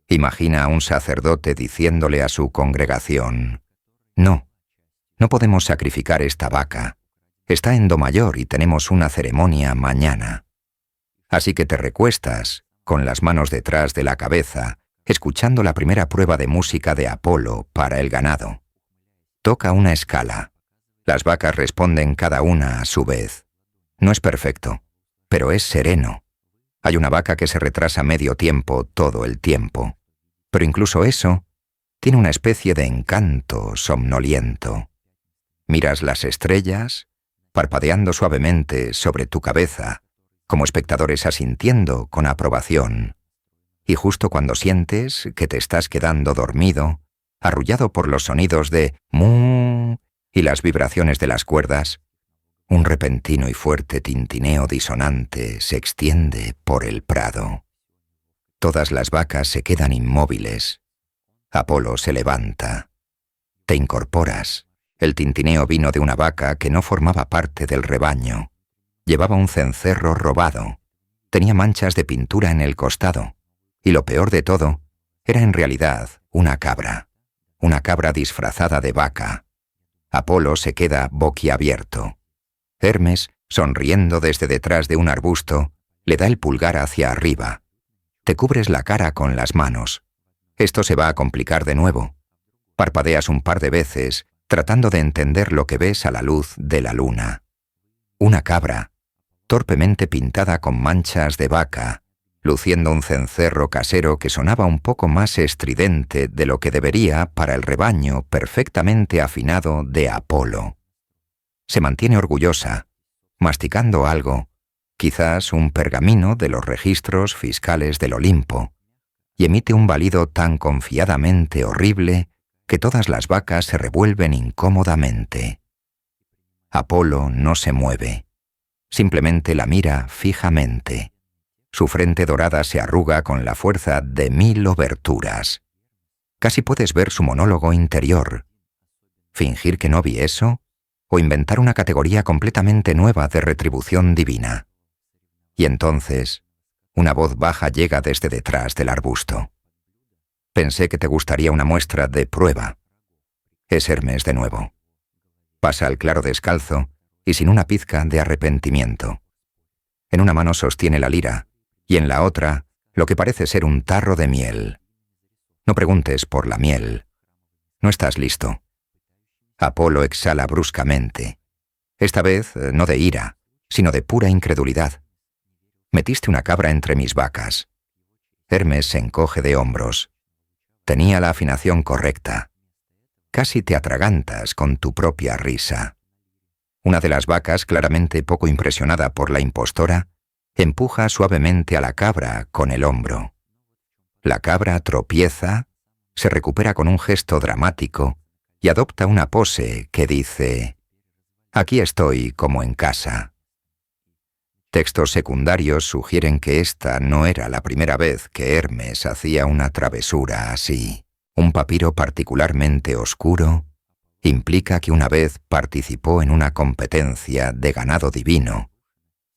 Imagina a un sacerdote diciéndole a su congregación: «No, no podemos sacrificar esta vaca. Está en Domayor y tenemos una ceremonia mañana. Así que te recuestas, con las manos detrás de la cabeza, escuchando la primera prueba de música de Apolo para el ganado. Toca una escala. Las vacas responden cada una a su vez. No es perfecto, pero es sereno. Hay una vaca que se retrasa medio tiempo todo el tiempo. Pero incluso eso tiene una especie de encanto somnoliento. Miras las estrellas, parpadeando suavemente sobre tu cabeza, como espectadores asintiendo con aprobación. Y justo cuando sientes que te estás quedando dormido, arrullado por los sonidos de mu y las vibraciones de las cuerdas, un repentino y fuerte tintineo disonante se extiende por el prado. Todas las vacas se quedan inmóviles. Apolo se levanta. Te incorporas. El tintineo vino de una vaca que no formaba parte del rebaño. Llevaba un cencerro robado. Tenía manchas de pintura en el costado. Y lo peor de todo, era en realidad una cabra. Una cabra disfrazada de vaca. Apolo se queda boquiabierto. Hermes, sonriendo desde detrás de un arbusto, le da el pulgar hacia arriba. Te cubres la cara con las manos. Esto se va a complicar de nuevo. Parpadeas un par de veces, tratando de entender lo que ves a la luz de la luna. Una cabra, torpemente pintada con manchas de vaca, luciendo un cencerro casero que sonaba un poco más estridente de lo que debería para el rebaño perfectamente afinado de Apolo. Se mantiene orgullosa, masticando algo, quizás un pergamino de los registros fiscales del Olimpo, y emite un balido tan confiadamente horrible que todas las vacas se revuelven incómodamente. Apolo no se mueve, simplemente la mira fijamente. Su frente dorada se arruga con la fuerza de 1000 oberturas. Casi puedes ver su monólogo interior. ¿Fingir que no vi eso? ¿O inventar una categoría completamente nueva de retribución divina? Y entonces, una voz baja llega desde detrás del arbusto. Pensé que te gustaría una muestra de prueba. Es Hermes de nuevo. Pasa al claro descalzo y sin una pizca de arrepentimiento. En una mano sostiene la lira y en la otra lo que parece ser un tarro de miel. No preguntes por la miel. No estás listo. Apolo exhala bruscamente. Esta vez no de ira, sino de pura incredulidad. Metiste una cabra entre mis vacas. Hermes se encoge de hombros. Tenía la afinación correcta. Casi te atragantas con tu propia risa. Una de las vacas, claramente poco impresionada por la impostora, empuja suavemente a la cabra con el hombro. La cabra tropieza, se recupera con un gesto dramático y adopta una pose que dice: «Aquí estoy como en casa». Textos secundarios sugieren que esta no era la primera vez que Hermes hacía una travesura así. Un papiro particularmente oscuro implica que una vez participó en una competencia de ganado divino,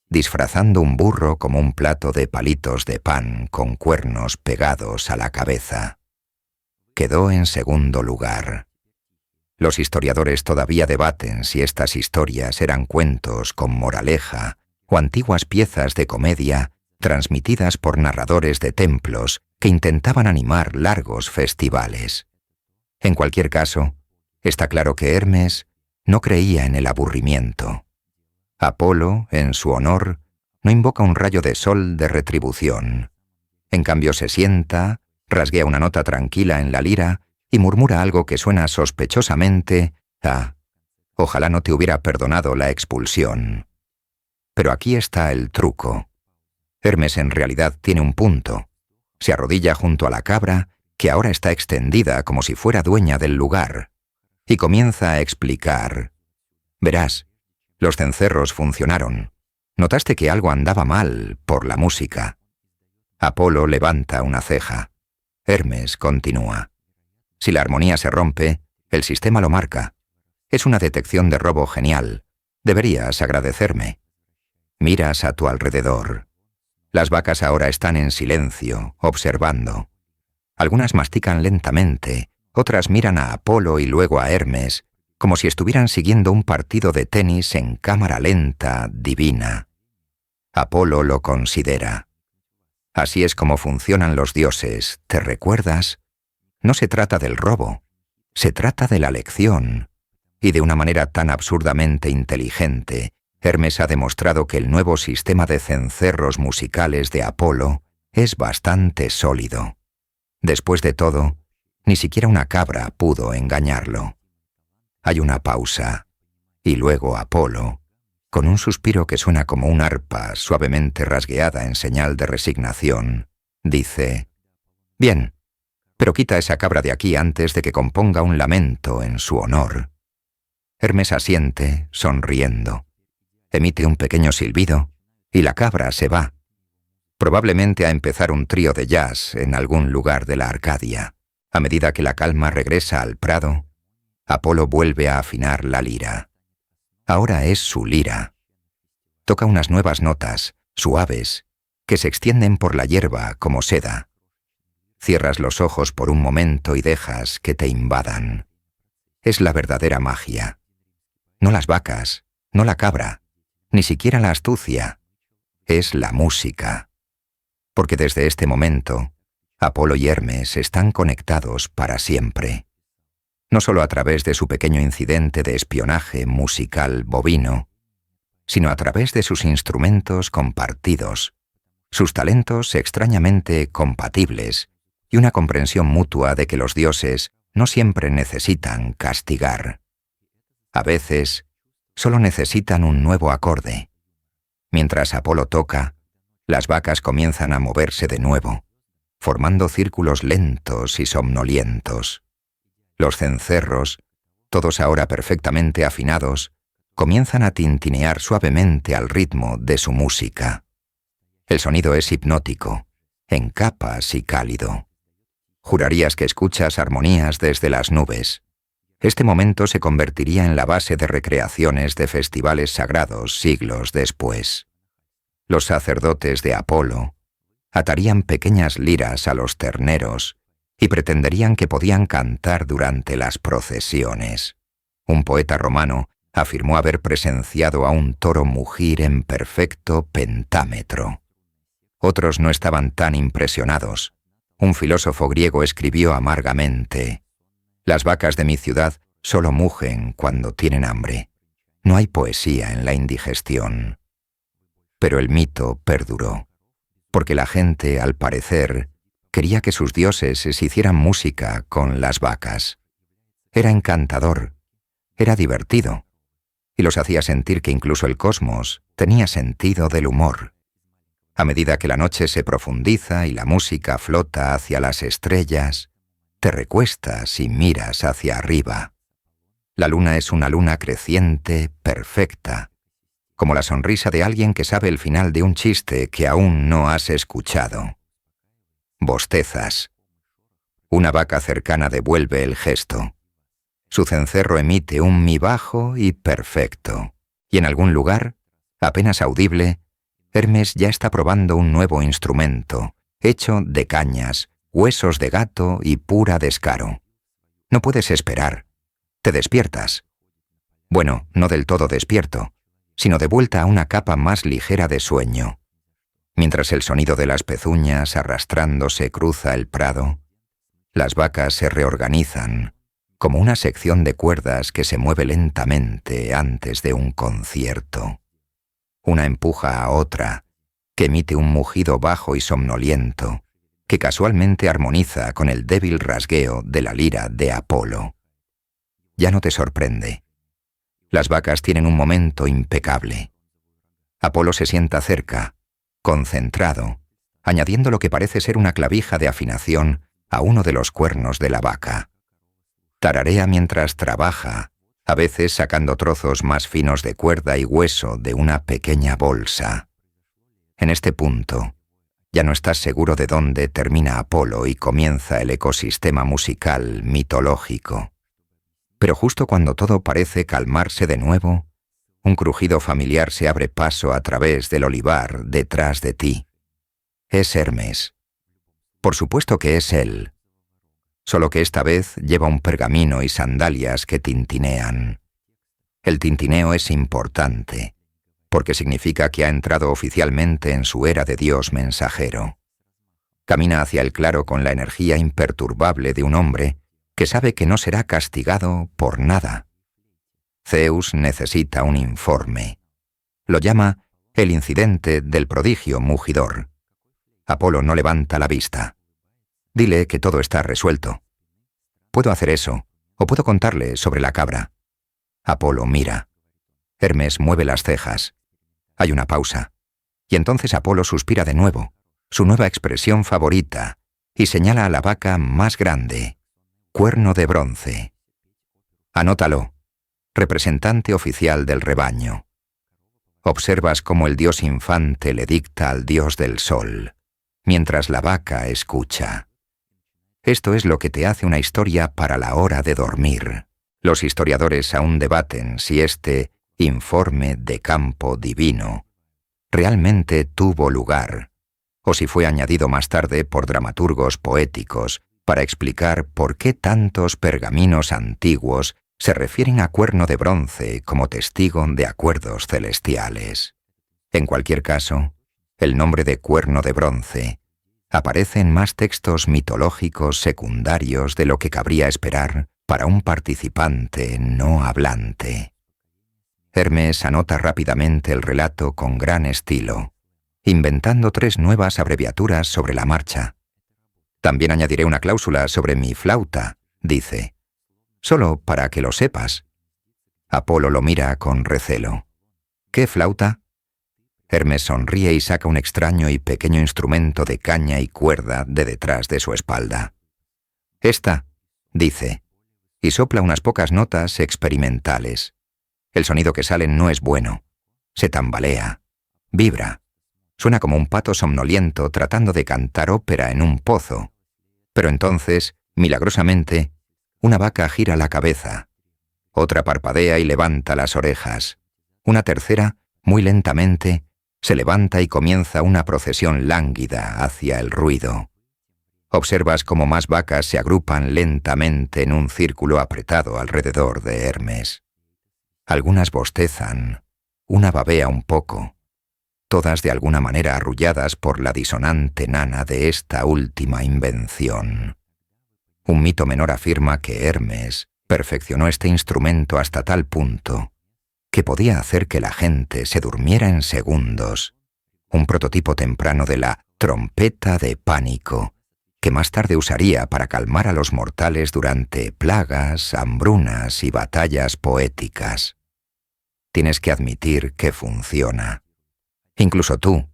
disfrazando un burro como un plato de palitos de pan con cuernos pegados a la cabeza. Quedó en segundo lugar. Los historiadores todavía debaten si estas historias eran cuentos con moraleja o antiguas piezas de comedia transmitidas por narradores de templos que intentaban animar largos festivales. En cualquier caso, está claro que Hermes no creía en el aburrimiento. Apolo, en su honor, no invoca un rayo de sol de retribución. En cambio se sienta, rasguea una nota tranquila en la lira y murmura algo que suena sospechosamente a «Ojalá no te hubiera perdonado la expulsión». Pero aquí está el truco. Hermes en realidad tiene un punto. Se arrodilla junto a la cabra, que ahora está extendida como si fuera dueña del lugar, y comienza a explicar. Verás, los cencerros funcionaron. Notaste que algo andaba mal por la música. Apolo levanta una ceja. Hermes continúa. Si la armonía se rompe, el sistema lo marca. Es una detección de robo genial. Deberías agradecerme. Miras a tu alrededor. Las vacas ahora están en silencio, observando. Algunas mastican lentamente, otras miran a Apolo y luego a Hermes, como si estuvieran siguiendo un partido de tenis en cámara lenta, divina. Apolo lo considera. Así es como funcionan los dioses, ¿te recuerdas? No se trata del robo, se trata de la lección. Y de una manera tan absurdamente inteligente, Hermes ha demostrado que el nuevo sistema de cencerros musicales de Apolo es bastante sólido. Después de todo, ni siquiera una cabra pudo engañarlo. Hay una pausa, y luego Apolo, con un suspiro que suena como un arpa suavemente rasgueada en señal de resignación, dice: «Bien, pero quita esa cabra de aquí antes de que componga un lamento en su honor». Hermes asiente, sonriendo. Emite un pequeño silbido, y la cabra se va. Probablemente a empezar un trío de jazz en algún lugar de la Arcadia. A medida que la calma regresa al prado, Apolo vuelve a afinar la lira. Ahora es su lira. Toca unas nuevas notas, suaves, que se extienden por la hierba como seda. Cierras los ojos por un momento y dejas que te invadan. Es la verdadera magia. No las vacas, no la cabra, ni siquiera la astucia. Es la música. Porque desde este momento, Apolo y Hermes están conectados para siempre. No solo a través de su pequeño incidente de espionaje musical bovino, sino a través de sus instrumentos compartidos, sus talentos extrañamente compatibles y una comprensión mutua de que los dioses no siempre necesitan castigar. A veces, solo necesitan un nuevo acorde. Mientras Apolo toca, las vacas comienzan a moverse de nuevo, formando círculos lentos y somnolientos. Los cencerros, todos ahora perfectamente afinados, comienzan a tintinear suavemente al ritmo de su música. El sonido es hipnótico, en capas y cálido. Jurarías que escuchas armonías desde las nubes. Este momento se convertiría en la base de recreaciones de festivales sagrados siglos después. Los sacerdotes de Apolo atarían pequeñas liras a los terneros y pretenderían que podían cantar durante las procesiones. Un poeta romano afirmó haber presenciado a un toro mugir en perfecto pentámetro. Otros no estaban tan impresionados. Un filósofo griego escribió amargamente: «Las vacas de mi ciudad solo mugen cuando tienen hambre. No hay poesía en la indigestión». Pero el mito perduró, porque la gente, al parecer, quería que sus dioses hicieran música con las vacas. Era encantador, era divertido, y los hacía sentir que incluso el cosmos tenía sentido del humor. A medida que la noche se profundiza y la música flota hacia las estrellas, te recuestas y miras hacia arriba. La luna es una luna creciente, perfecta, como la sonrisa de alguien que sabe el final de un chiste que aún no has escuchado. Bostezas. Una vaca cercana devuelve el gesto. Su cencerro emite un mi bajo y perfecto, y en algún lugar, apenas audible, Hermes ya está probando un nuevo instrumento, hecho de cañas, huesos de gato y pura descaro. No puedes esperar. Te despiertas. Bueno, no del todo despierto, sino de vuelta a una capa más ligera de sueño. Mientras el sonido de las pezuñas arrastrándose cruza el prado, las vacas se reorganizan, como una sección de cuerdas que se mueve lentamente antes de un concierto. Una empuja a otra, que emite un mugido bajo y somnoliento, que casualmente armoniza con el débil rasgueo de la lira de Apolo. Ya no te sorprende. Las vacas tienen un momento impecable. Apolo se sienta cerca, concentrado, añadiendo lo que parece ser una clavija de afinación a uno de los cuernos de la vaca. Tararea mientras trabaja, a veces sacando trozos más finos de cuerda y hueso de una pequeña bolsa. En este punto, ya no estás seguro de dónde termina Apolo y comienza el ecosistema musical mitológico. Pero justo cuando todo parece calmarse de nuevo, un crujido familiar se abre paso a través del olivar detrás de ti. Es Hermes. Por supuesto que es él. Solo que esta vez lleva un pergamino y sandalias que tintinean. El tintineo es importante, porque significa que ha entrado oficialmente en su era de Dios mensajero. Camina hacia el claro con la energía imperturbable de un hombre que sabe que no será castigado por nada. Zeus necesita un informe. Lo llama el incidente del prodigio mugidor. Apolo no levanta la vista. Dile que todo está resuelto. Puedo hacer eso, o puedo contarle sobre la cabra. Apolo mira. Hermes mueve las cejas. Hay una pausa. Y entonces Apolo suspira de nuevo, su nueva expresión favorita, y señala a la vaca más grande, cuerno de bronce. Anótalo, representante oficial del rebaño. Observas cómo el dios infante le dicta al dios del sol, mientras la vaca escucha. Esto es lo que te hace una historia para la hora de dormir. Los historiadores aún debaten si este informe de campo divino realmente tuvo lugar, o si fue añadido más tarde por dramaturgos poéticos para explicar por qué tantos pergaminos antiguos se refieren a cuerno de bronce como testigo de acuerdos celestiales. En cualquier caso, el nombre de cuerno de bronce aparece en más textos mitológicos secundarios de lo que cabría esperar para un participante no hablante. Hermes anota rápidamente el relato con gran estilo, inventando 3 nuevas abreviaturas sobre la marcha. También añadiré una cláusula sobre mi flauta, dice, solo para que lo sepas. Apolo lo mira con recelo. ¿Qué flauta? Hermes sonríe y saca un extraño y pequeño instrumento de caña y cuerda de detrás de su espalda. Esta, dice, y sopla unas pocas notas experimentales. El sonido que sale no es bueno. Se tambalea, vibra. Suena como un pato somnoliento tratando de cantar ópera en un pozo. Pero entonces, milagrosamente, una vaca gira la cabeza. Otra parpadea y levanta las orejas. Una tercera, muy lentamente, Se levanta y comienza una procesión lánguida hacia el ruido. Observas cómo más vacas se agrupan lentamente en un círculo apretado alrededor de Hermes. Algunas bostezan, una babea un poco, todas de alguna manera arrulladas por la disonante nana de esta última invención. Un mito menor afirma que Hermes perfeccionó este instrumento hasta tal punto que podía hacer que la gente se durmiera en segundos, un prototipo temprano de la trompeta de pánico, que más tarde usaría para calmar a los mortales durante plagas, hambrunas y batallas poéticas. Tienes que admitir que funciona. Incluso tú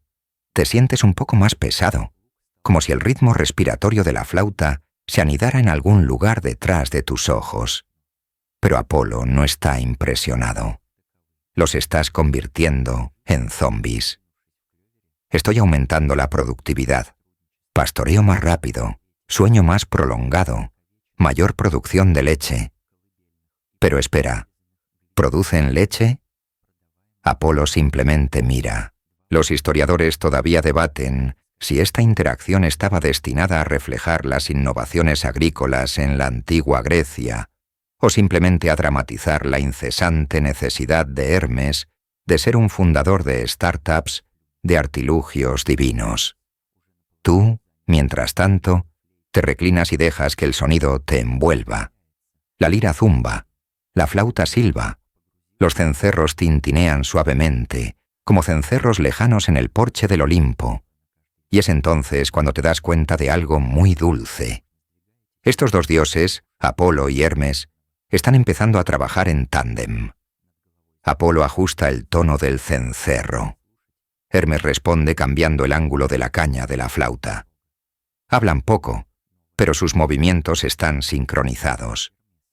te sientes un poco más pesado, como si el ritmo respiratorio de la flauta se anidara en algún lugar detrás de tus ojos. Pero Apolo no está impresionado. Los estás convirtiendo en zombies. Estoy aumentando la productividad. Pastoreo más rápido, sueño más prolongado, mayor producción de leche. Pero espera, ¿producen leche? Apolo simplemente mira. Los historiadores todavía debaten si esta interacción estaba destinada a reflejar las innovaciones agrícolas en la antigua Grecia, o simplemente a dramatizar la incesante necesidad de Hermes de ser un fundador de startups de artilugios divinos. Tú, mientras tanto, te reclinas y dejas que el sonido te envuelva. La lira zumba, la flauta silba, los cencerros tintinean suavemente, como cencerros lejanos en el porche del Olimpo, y es entonces cuando te das cuenta de algo muy dulce. Estos dos dioses, Apolo y Hermes, están empezando a trabajar en tándem. Apolo ajusta el tono del cencerro. Hermes responde cambiando el ángulo de la caña de la flauta. Hablan poco, pero sus movimientos están sincronizados.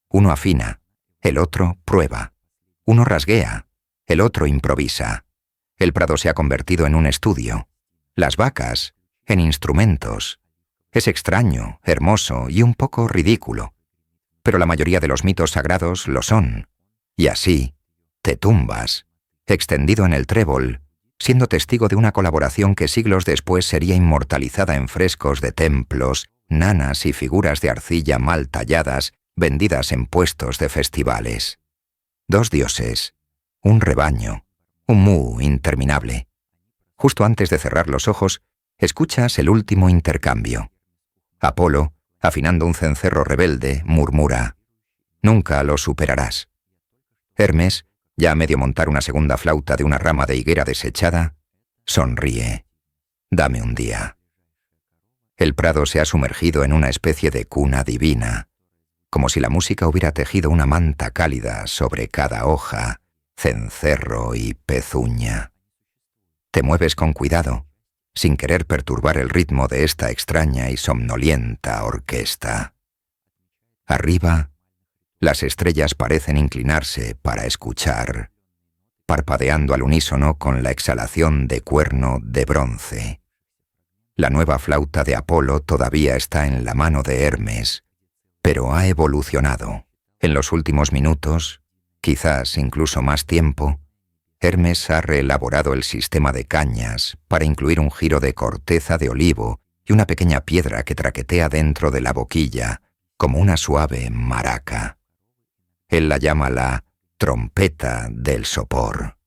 Uno afina, el otro prueba. Uno rasguea, el otro improvisa. El prado se ha convertido en un estudio. Las vacas, en instrumentos. Es extraño, hermoso y un poco ridículo. Pero la mayoría de los mitos sagrados lo son. Y así, te tumbas, extendido en el trébol, siendo testigo de una colaboración que siglos después sería inmortalizada en frescos de templos, nanas y figuras de arcilla mal talladas, vendidas en puestos de festivales. Dos dioses, un rebaño, un mu interminable. Justo antes de cerrar los ojos, escuchas el último intercambio. Apolo, afinando un cencerro rebelde, murmura: «Nunca lo superarás». Hermes, ya a medio montar una segunda flauta de una rama de higuera desechada, sonríe: «Dame un día». El prado se ha sumergido en una especie de cuna divina, como si la música hubiera tejido una manta cálida sobre cada hoja, cencerro y pezuña. Te mueves con cuidado, sin querer perturbar el ritmo de esta extraña y somnolienta orquesta. Arriba, las estrellas parecen inclinarse para escuchar, parpadeando al unísono con la exhalación de cuerno de bronce. La nueva flauta de Apolo todavía está en la mano de Hermes, pero ha evolucionado. En los últimos minutos, quizás incluso más tiempo, Hermes ha reelaborado el sistema de cañas para incluir un giro de corteza de olivo y una pequeña piedra que traquetea dentro de la boquilla, como una suave maraca. Él la llama la trompeta del sopor.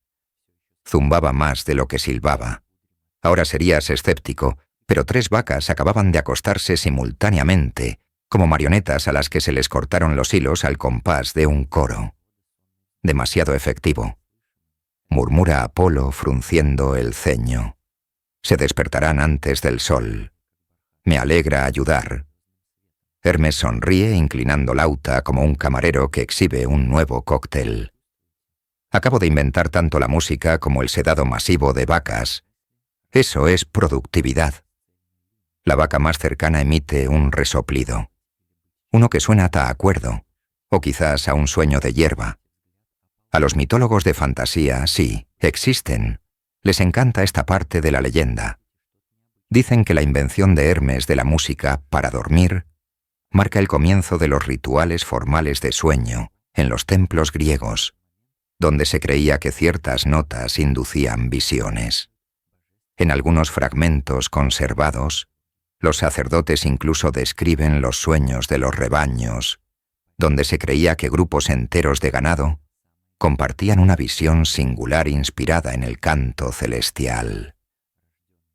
Zumbaba más de lo que silbaba. Ahora serías escéptico, pero 3 vacas acababan de acostarse simultáneamente, como marionetas a las que se les cortaron los hilos al compás de un coro. Demasiado efectivo. Murmura Apolo frunciendo el ceño. Se despertarán antes del sol. Me alegra ayudar. Hermes sonríe inclinando lauta como un camarero que exhibe un nuevo cóctel. Acabo de inventar tanto la música como el sedado masivo de vacas. Eso es productividad. La vaca más cercana emite un resoplido. Uno que suena a acuerdo, o quizás a un sueño de hierba. A los mitólogos de fantasía, sí, existen. Les encanta esta parte de la leyenda. Dicen que la invención de Hermes de la música para dormir marca el comienzo de los rituales formales de sueño en los templos griegos, donde se creía que ciertas notas inducían visiones. En algunos fragmentos conservados, los sacerdotes incluso describen los sueños de los rebaños, donde se creía que grupos enteros de ganado compartían una visión singular inspirada en el canto celestial.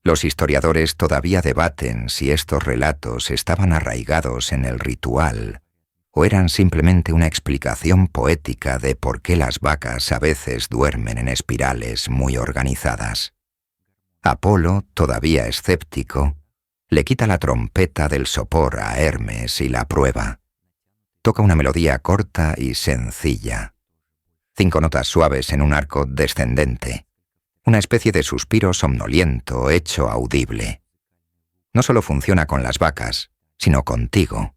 Los historiadores todavía debaten si estos relatos estaban arraigados en el ritual o eran simplemente una explicación poética de por qué las vacas a veces duermen en espirales muy organizadas. Apolo, todavía escéptico, le quita la trompeta del sopor a Hermes y la prueba. Toca una melodía corta y sencilla. 5 notas suaves en un arco descendente. Una especie de suspiro somnoliento hecho audible. No solo funciona con las vacas, sino contigo.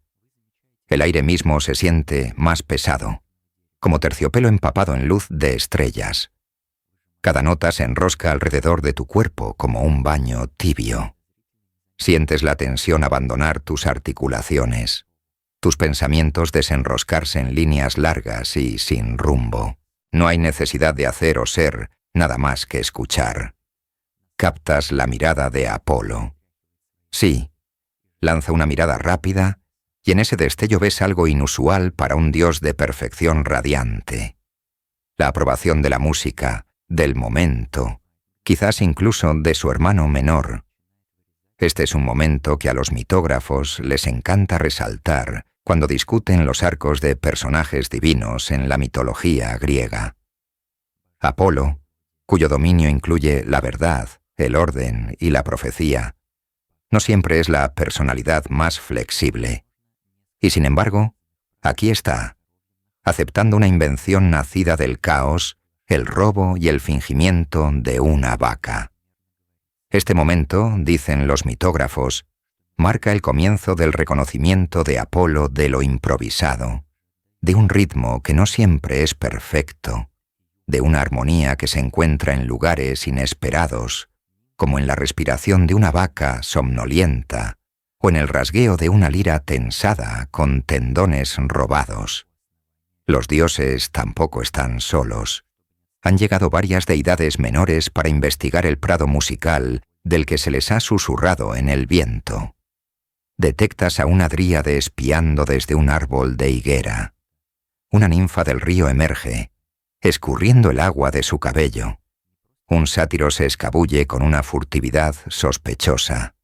El aire mismo se siente más pesado, como terciopelo empapado en luz de estrellas. Cada nota se enrosca alrededor de tu cuerpo como un baño tibio. Sientes la tensión abandonar tus articulaciones, tus pensamientos desenroscarse en líneas largas y sin rumbo. No hay necesidad de hacer o ser nada más que escuchar. Captas la mirada de Apolo. Sí, lanza una mirada rápida y en ese destello ves algo inusual para un dios de perfección radiante. La aprobación de la música, del momento, quizás incluso de su hermano menor. Este es un momento que a los mitógrafos les encanta resaltar cuando discuten los arcos de personajes divinos en la mitología griega. Apolo, cuyo dominio incluye la verdad, el orden y la profecía, no siempre es la personalidad más flexible. Y sin embargo, aquí está, aceptando una invención nacida del caos, el robo y el fingimiento de una vaca. Este momento, dicen los mitógrafos, marca el comienzo del reconocimiento de Apolo de lo improvisado, de un ritmo que no siempre es perfecto, de una armonía que se encuentra en lugares inesperados, como en la respiración de una vaca somnolienta o en el rasgueo de una lira tensada con tendones robados. Los dioses tampoco están solos. Han llegado varias deidades menores para investigar el prado musical del que se les ha susurrado en el viento. Detectas a una dríade espiando desde un árbol de higuera. Una ninfa del río emerge, escurriendo el agua de su cabello. Un sátiro se escabulle con una furtividad sospechosa,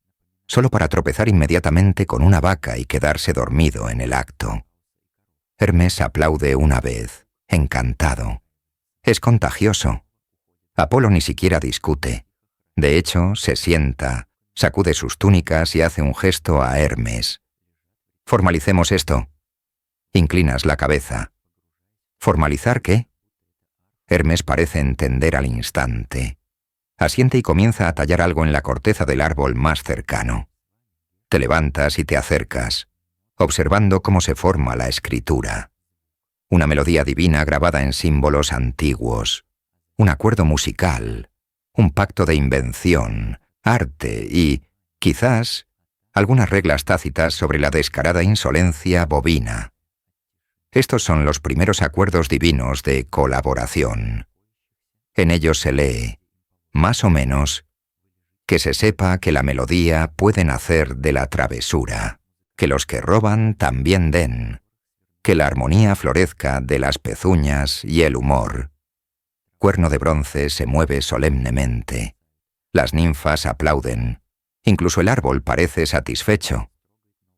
solo para tropezar inmediatamente con una vaca y quedarse dormido en el acto. Hermes aplaude una vez, encantado. Es contagioso. Apolo ni siquiera discute. De hecho, se sienta, sacude sus túnicas y hace un gesto a Hermes. Formalicemos esto. Inclinas la cabeza. ¿Formalizar qué? Hermes parece entender al instante. Asiente y comienza a tallar algo en la corteza del árbol más cercano. Te levantas y te acercas, observando cómo se forma la escritura. Una melodía divina grabada en símbolos antiguos, un acuerdo musical, un pacto de invención, arte y, quizás, algunas reglas tácitas sobre la descarada insolencia bovina. Estos son los primeros acuerdos divinos de colaboración. En ellos se lee, más o menos, que se sepa que la melodía puede nacer de la travesura, que los que roban también den, que la armonía florezca de las pezuñas y el humor. Cuerno de bronce se mueve solemnemente. Las ninfas aplauden. Incluso el árbol parece satisfecho.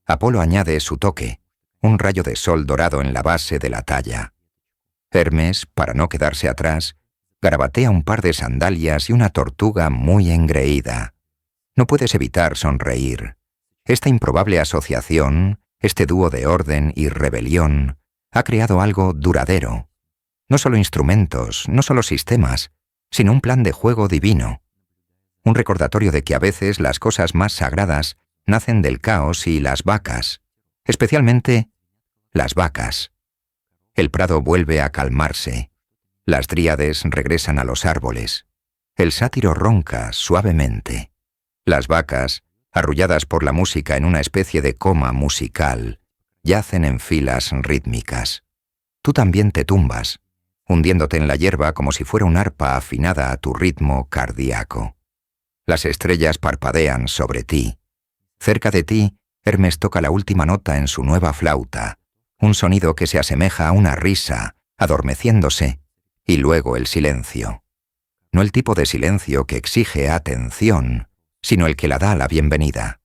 Apolo añade su toque, un rayo de sol dorado en la base de la talla. Hermes, para no quedarse atrás, garabatea un par de sandalias y una tortuga muy engreída. No puedes evitar sonreír. Esta improbable asociación, este dúo de orden y rebelión, ha creado algo duradero. No solo instrumentos, no solo sistemas, sino un plan de juego divino. Un recordatorio de que a veces las cosas más sagradas nacen del caos y las vacas, especialmente las vacas. El prado vuelve a calmarse. Las dríades regresan a los árboles. El sátiro ronca suavemente. Las vacas, arrulladas por la música en una especie de coma musical, yacen en filas rítmicas. Tú también te tumbas, hundiéndote en la hierba como si fuera un arpa afinada a tu ritmo cardíaco. Las estrellas parpadean sobre ti. Cerca de ti, Hermes toca la última nota en su nueva flauta, un sonido que se asemeja a una risa, adormeciéndose, y luego el silencio. No el tipo de silencio que exige atención, sino el que la da la bienvenida.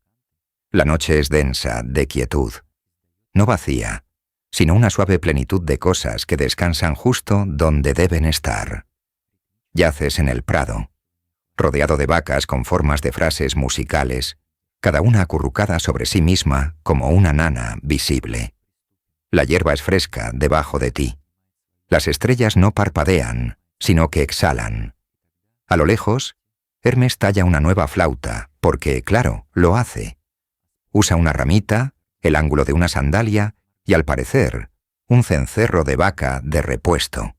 La noche es densa, de quietud. No vacía, sino una suave plenitud de cosas que descansan justo donde deben estar. Yaces en el prado, rodeado de vacas con formas de frases musicales, cada una acurrucada sobre sí misma como una nana visible. La hierba es fresca debajo de ti. Las estrellas no parpadean, sino que exhalan. A lo lejos, Hermes talla una nueva flauta, porque, claro, lo hace. Usa una ramita, el ángulo de una sandalia y, al parecer, un cencerro de vaca de repuesto.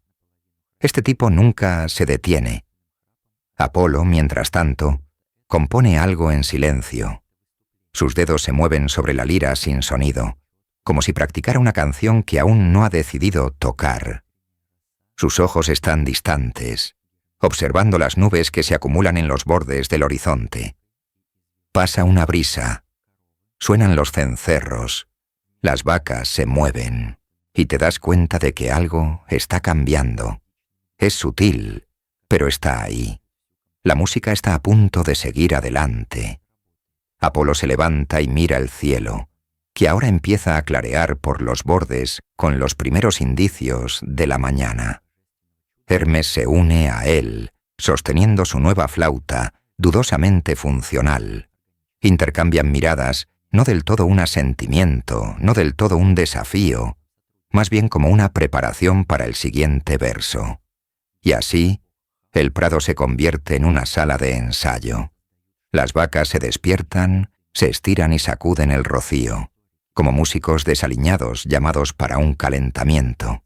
Este tipo nunca se detiene. Apolo, mientras tanto, compone algo en silencio. Sus dedos se mueven sobre la lira sin sonido, como si practicara una canción que aún no ha decidido tocar. Sus ojos están distantes, observando las nubes que se acumulan en los bordes del horizonte. Pasa una brisa. Suenan los cencerros. Las vacas se mueven, y te das cuenta de que algo está cambiando. Es sutil, pero está ahí. La música está a punto de seguir adelante. Apolo se levanta y mira el cielo, que ahora empieza a clarear por los bordes con los primeros indicios de la mañana. Hermes se une a él, sosteniendo su nueva flauta, dudosamente funcional. Intercambian miradas, no del todo un asentimiento, no del todo un desafío, más bien como una preparación para el siguiente verso. Y así, el prado se convierte en una sala de ensayo. Las vacas se despiertan, se estiran y sacuden el rocío, como músicos desaliñados llamados para un calentamiento.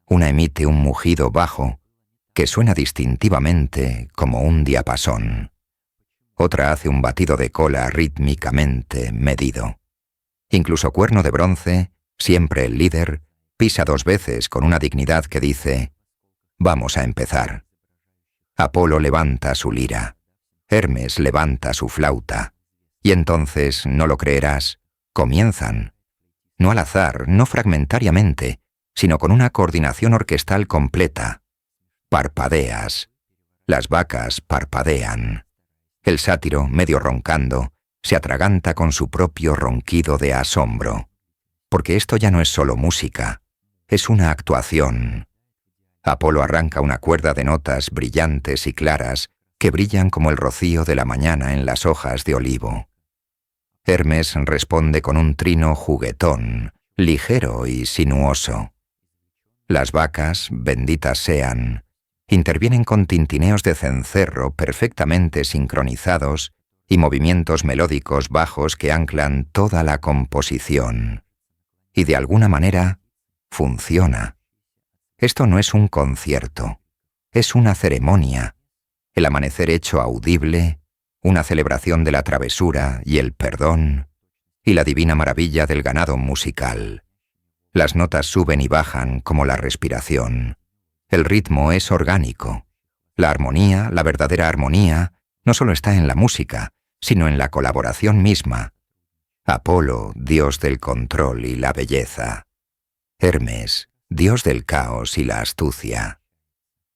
Una emite un mugido bajo, que suena distintivamente como un diapasón. Otra hace un batido de cola rítmicamente medido. Incluso Cuerno de Bronce, siempre el líder, pisa 2 veces con una dignidad que dice: «Vamos a empezar». Apolo levanta su lira. Hermes levanta su flauta. Y entonces, no lo creerás, comienzan. No al azar, no fragmentariamente, sino con una coordinación orquestal completa. Parpadeas. Las vacas parpadean. El sátiro, medio roncando, se atraganta con su propio ronquido de asombro. Porque esto ya no es solo música, es una actuación. Apolo arranca una cuerda de notas brillantes y claras que brillan como el rocío de la mañana en las hojas de olivo. Hermes responde con un trino juguetón, ligero y sinuoso. Las vacas, benditas sean, intervienen con tintineos de cencerro perfectamente sincronizados y movimientos melódicos bajos que anclan toda la composición. Y de alguna manera, funciona. Esto no es un concierto, es una ceremonia, el amanecer hecho audible, una celebración de la travesura y el perdón, y la divina maravilla del ganado musical. Las notas suben y bajan como la respiración. El ritmo es orgánico. La armonía, la verdadera armonía, no solo está en la música, sino en la colaboración misma. Apolo, dios del control y la belleza. Hermes, dios del caos y la astucia.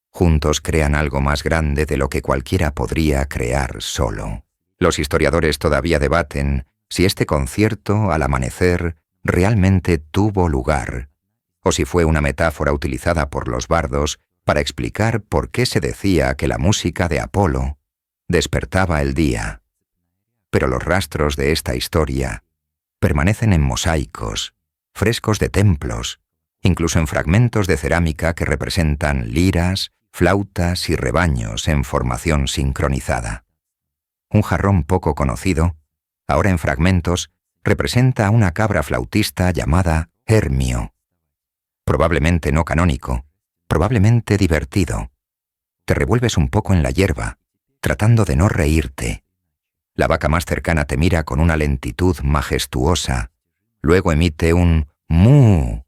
Juntos crean algo más grande de lo que cualquiera podría crear solo. Los historiadores todavía debaten si este concierto, al amanecer, realmente tuvo lugar, o si fue una metáfora utilizada por los bardos para explicar por qué se decía que la música de Apolo despertaba el día. Pero los rastros de esta historia permanecen en mosaicos, frescos de templos, incluso en fragmentos de cerámica que representan liras, flautas y rebaños en formación sincronizada. Un jarrón poco conocido, ahora en fragmentos, representa a una cabra flautista llamada Hermio. Probablemente no canónico, probablemente divertido. Te revuelves un poco en la hierba, tratando de no reírte. La vaca más cercana te mira con una lentitud majestuosa, luego emite un «mu»,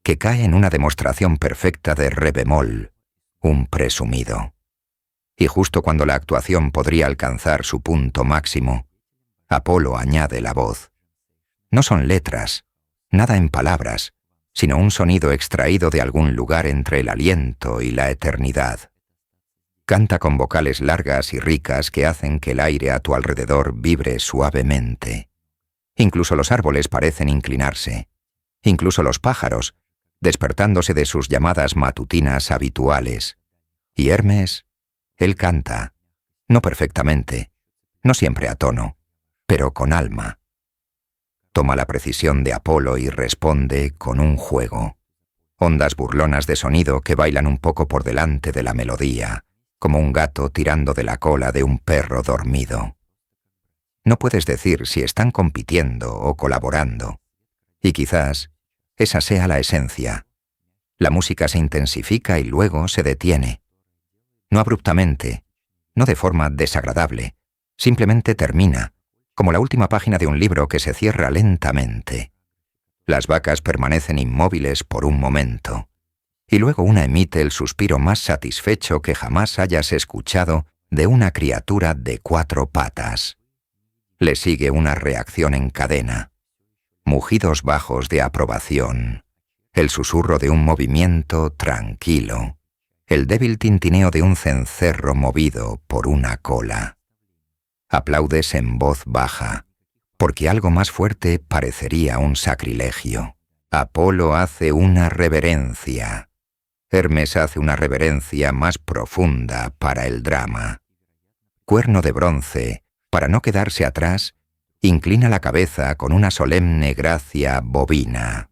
que cae en una demostración perfecta de re bemol, un presumido. Y justo cuando la actuación podría alcanzar su punto máximo, Apolo añade la voz. No son letras, nada en palabras, sino un sonido extraído de algún lugar entre el aliento y la eternidad. Canta con vocales largas y ricas que hacen que el aire a tu alrededor vibre suavemente. Incluso los árboles parecen inclinarse, incluso los pájaros, despertándose de sus llamadas matutinas habituales. Y Hermes, él canta, no perfectamente, no siempre a tono, pero con alma. Toma la precisión de Apolo y responde con un juego. Ondas burlonas de sonido que bailan un poco por delante de la melodía, como un gato tirando de la cola de un perro dormido. No puedes decir si están compitiendo o colaborando, y quizás esa sea la esencia. La música se intensifica y luego se detiene. No abruptamente, no de forma desagradable, simplemente termina, como la última página de un libro que se cierra lentamente. Las vacas permanecen inmóviles por un momento, y luego una emite el suspiro más satisfecho que jamás hayas escuchado de una criatura de 4 patas. Le sigue una reacción en cadena, mugidos bajos de aprobación, el susurro de un movimiento tranquilo, el débil tintineo de un cencerro movido por una cola. Aplaudes en voz baja, porque algo más fuerte parecería un sacrilegio. Apolo hace una reverencia. Hermes hace una reverencia más profunda para el drama. Cuerno de bronce, para no quedarse atrás, inclina la cabeza con una solemne gracia bovina.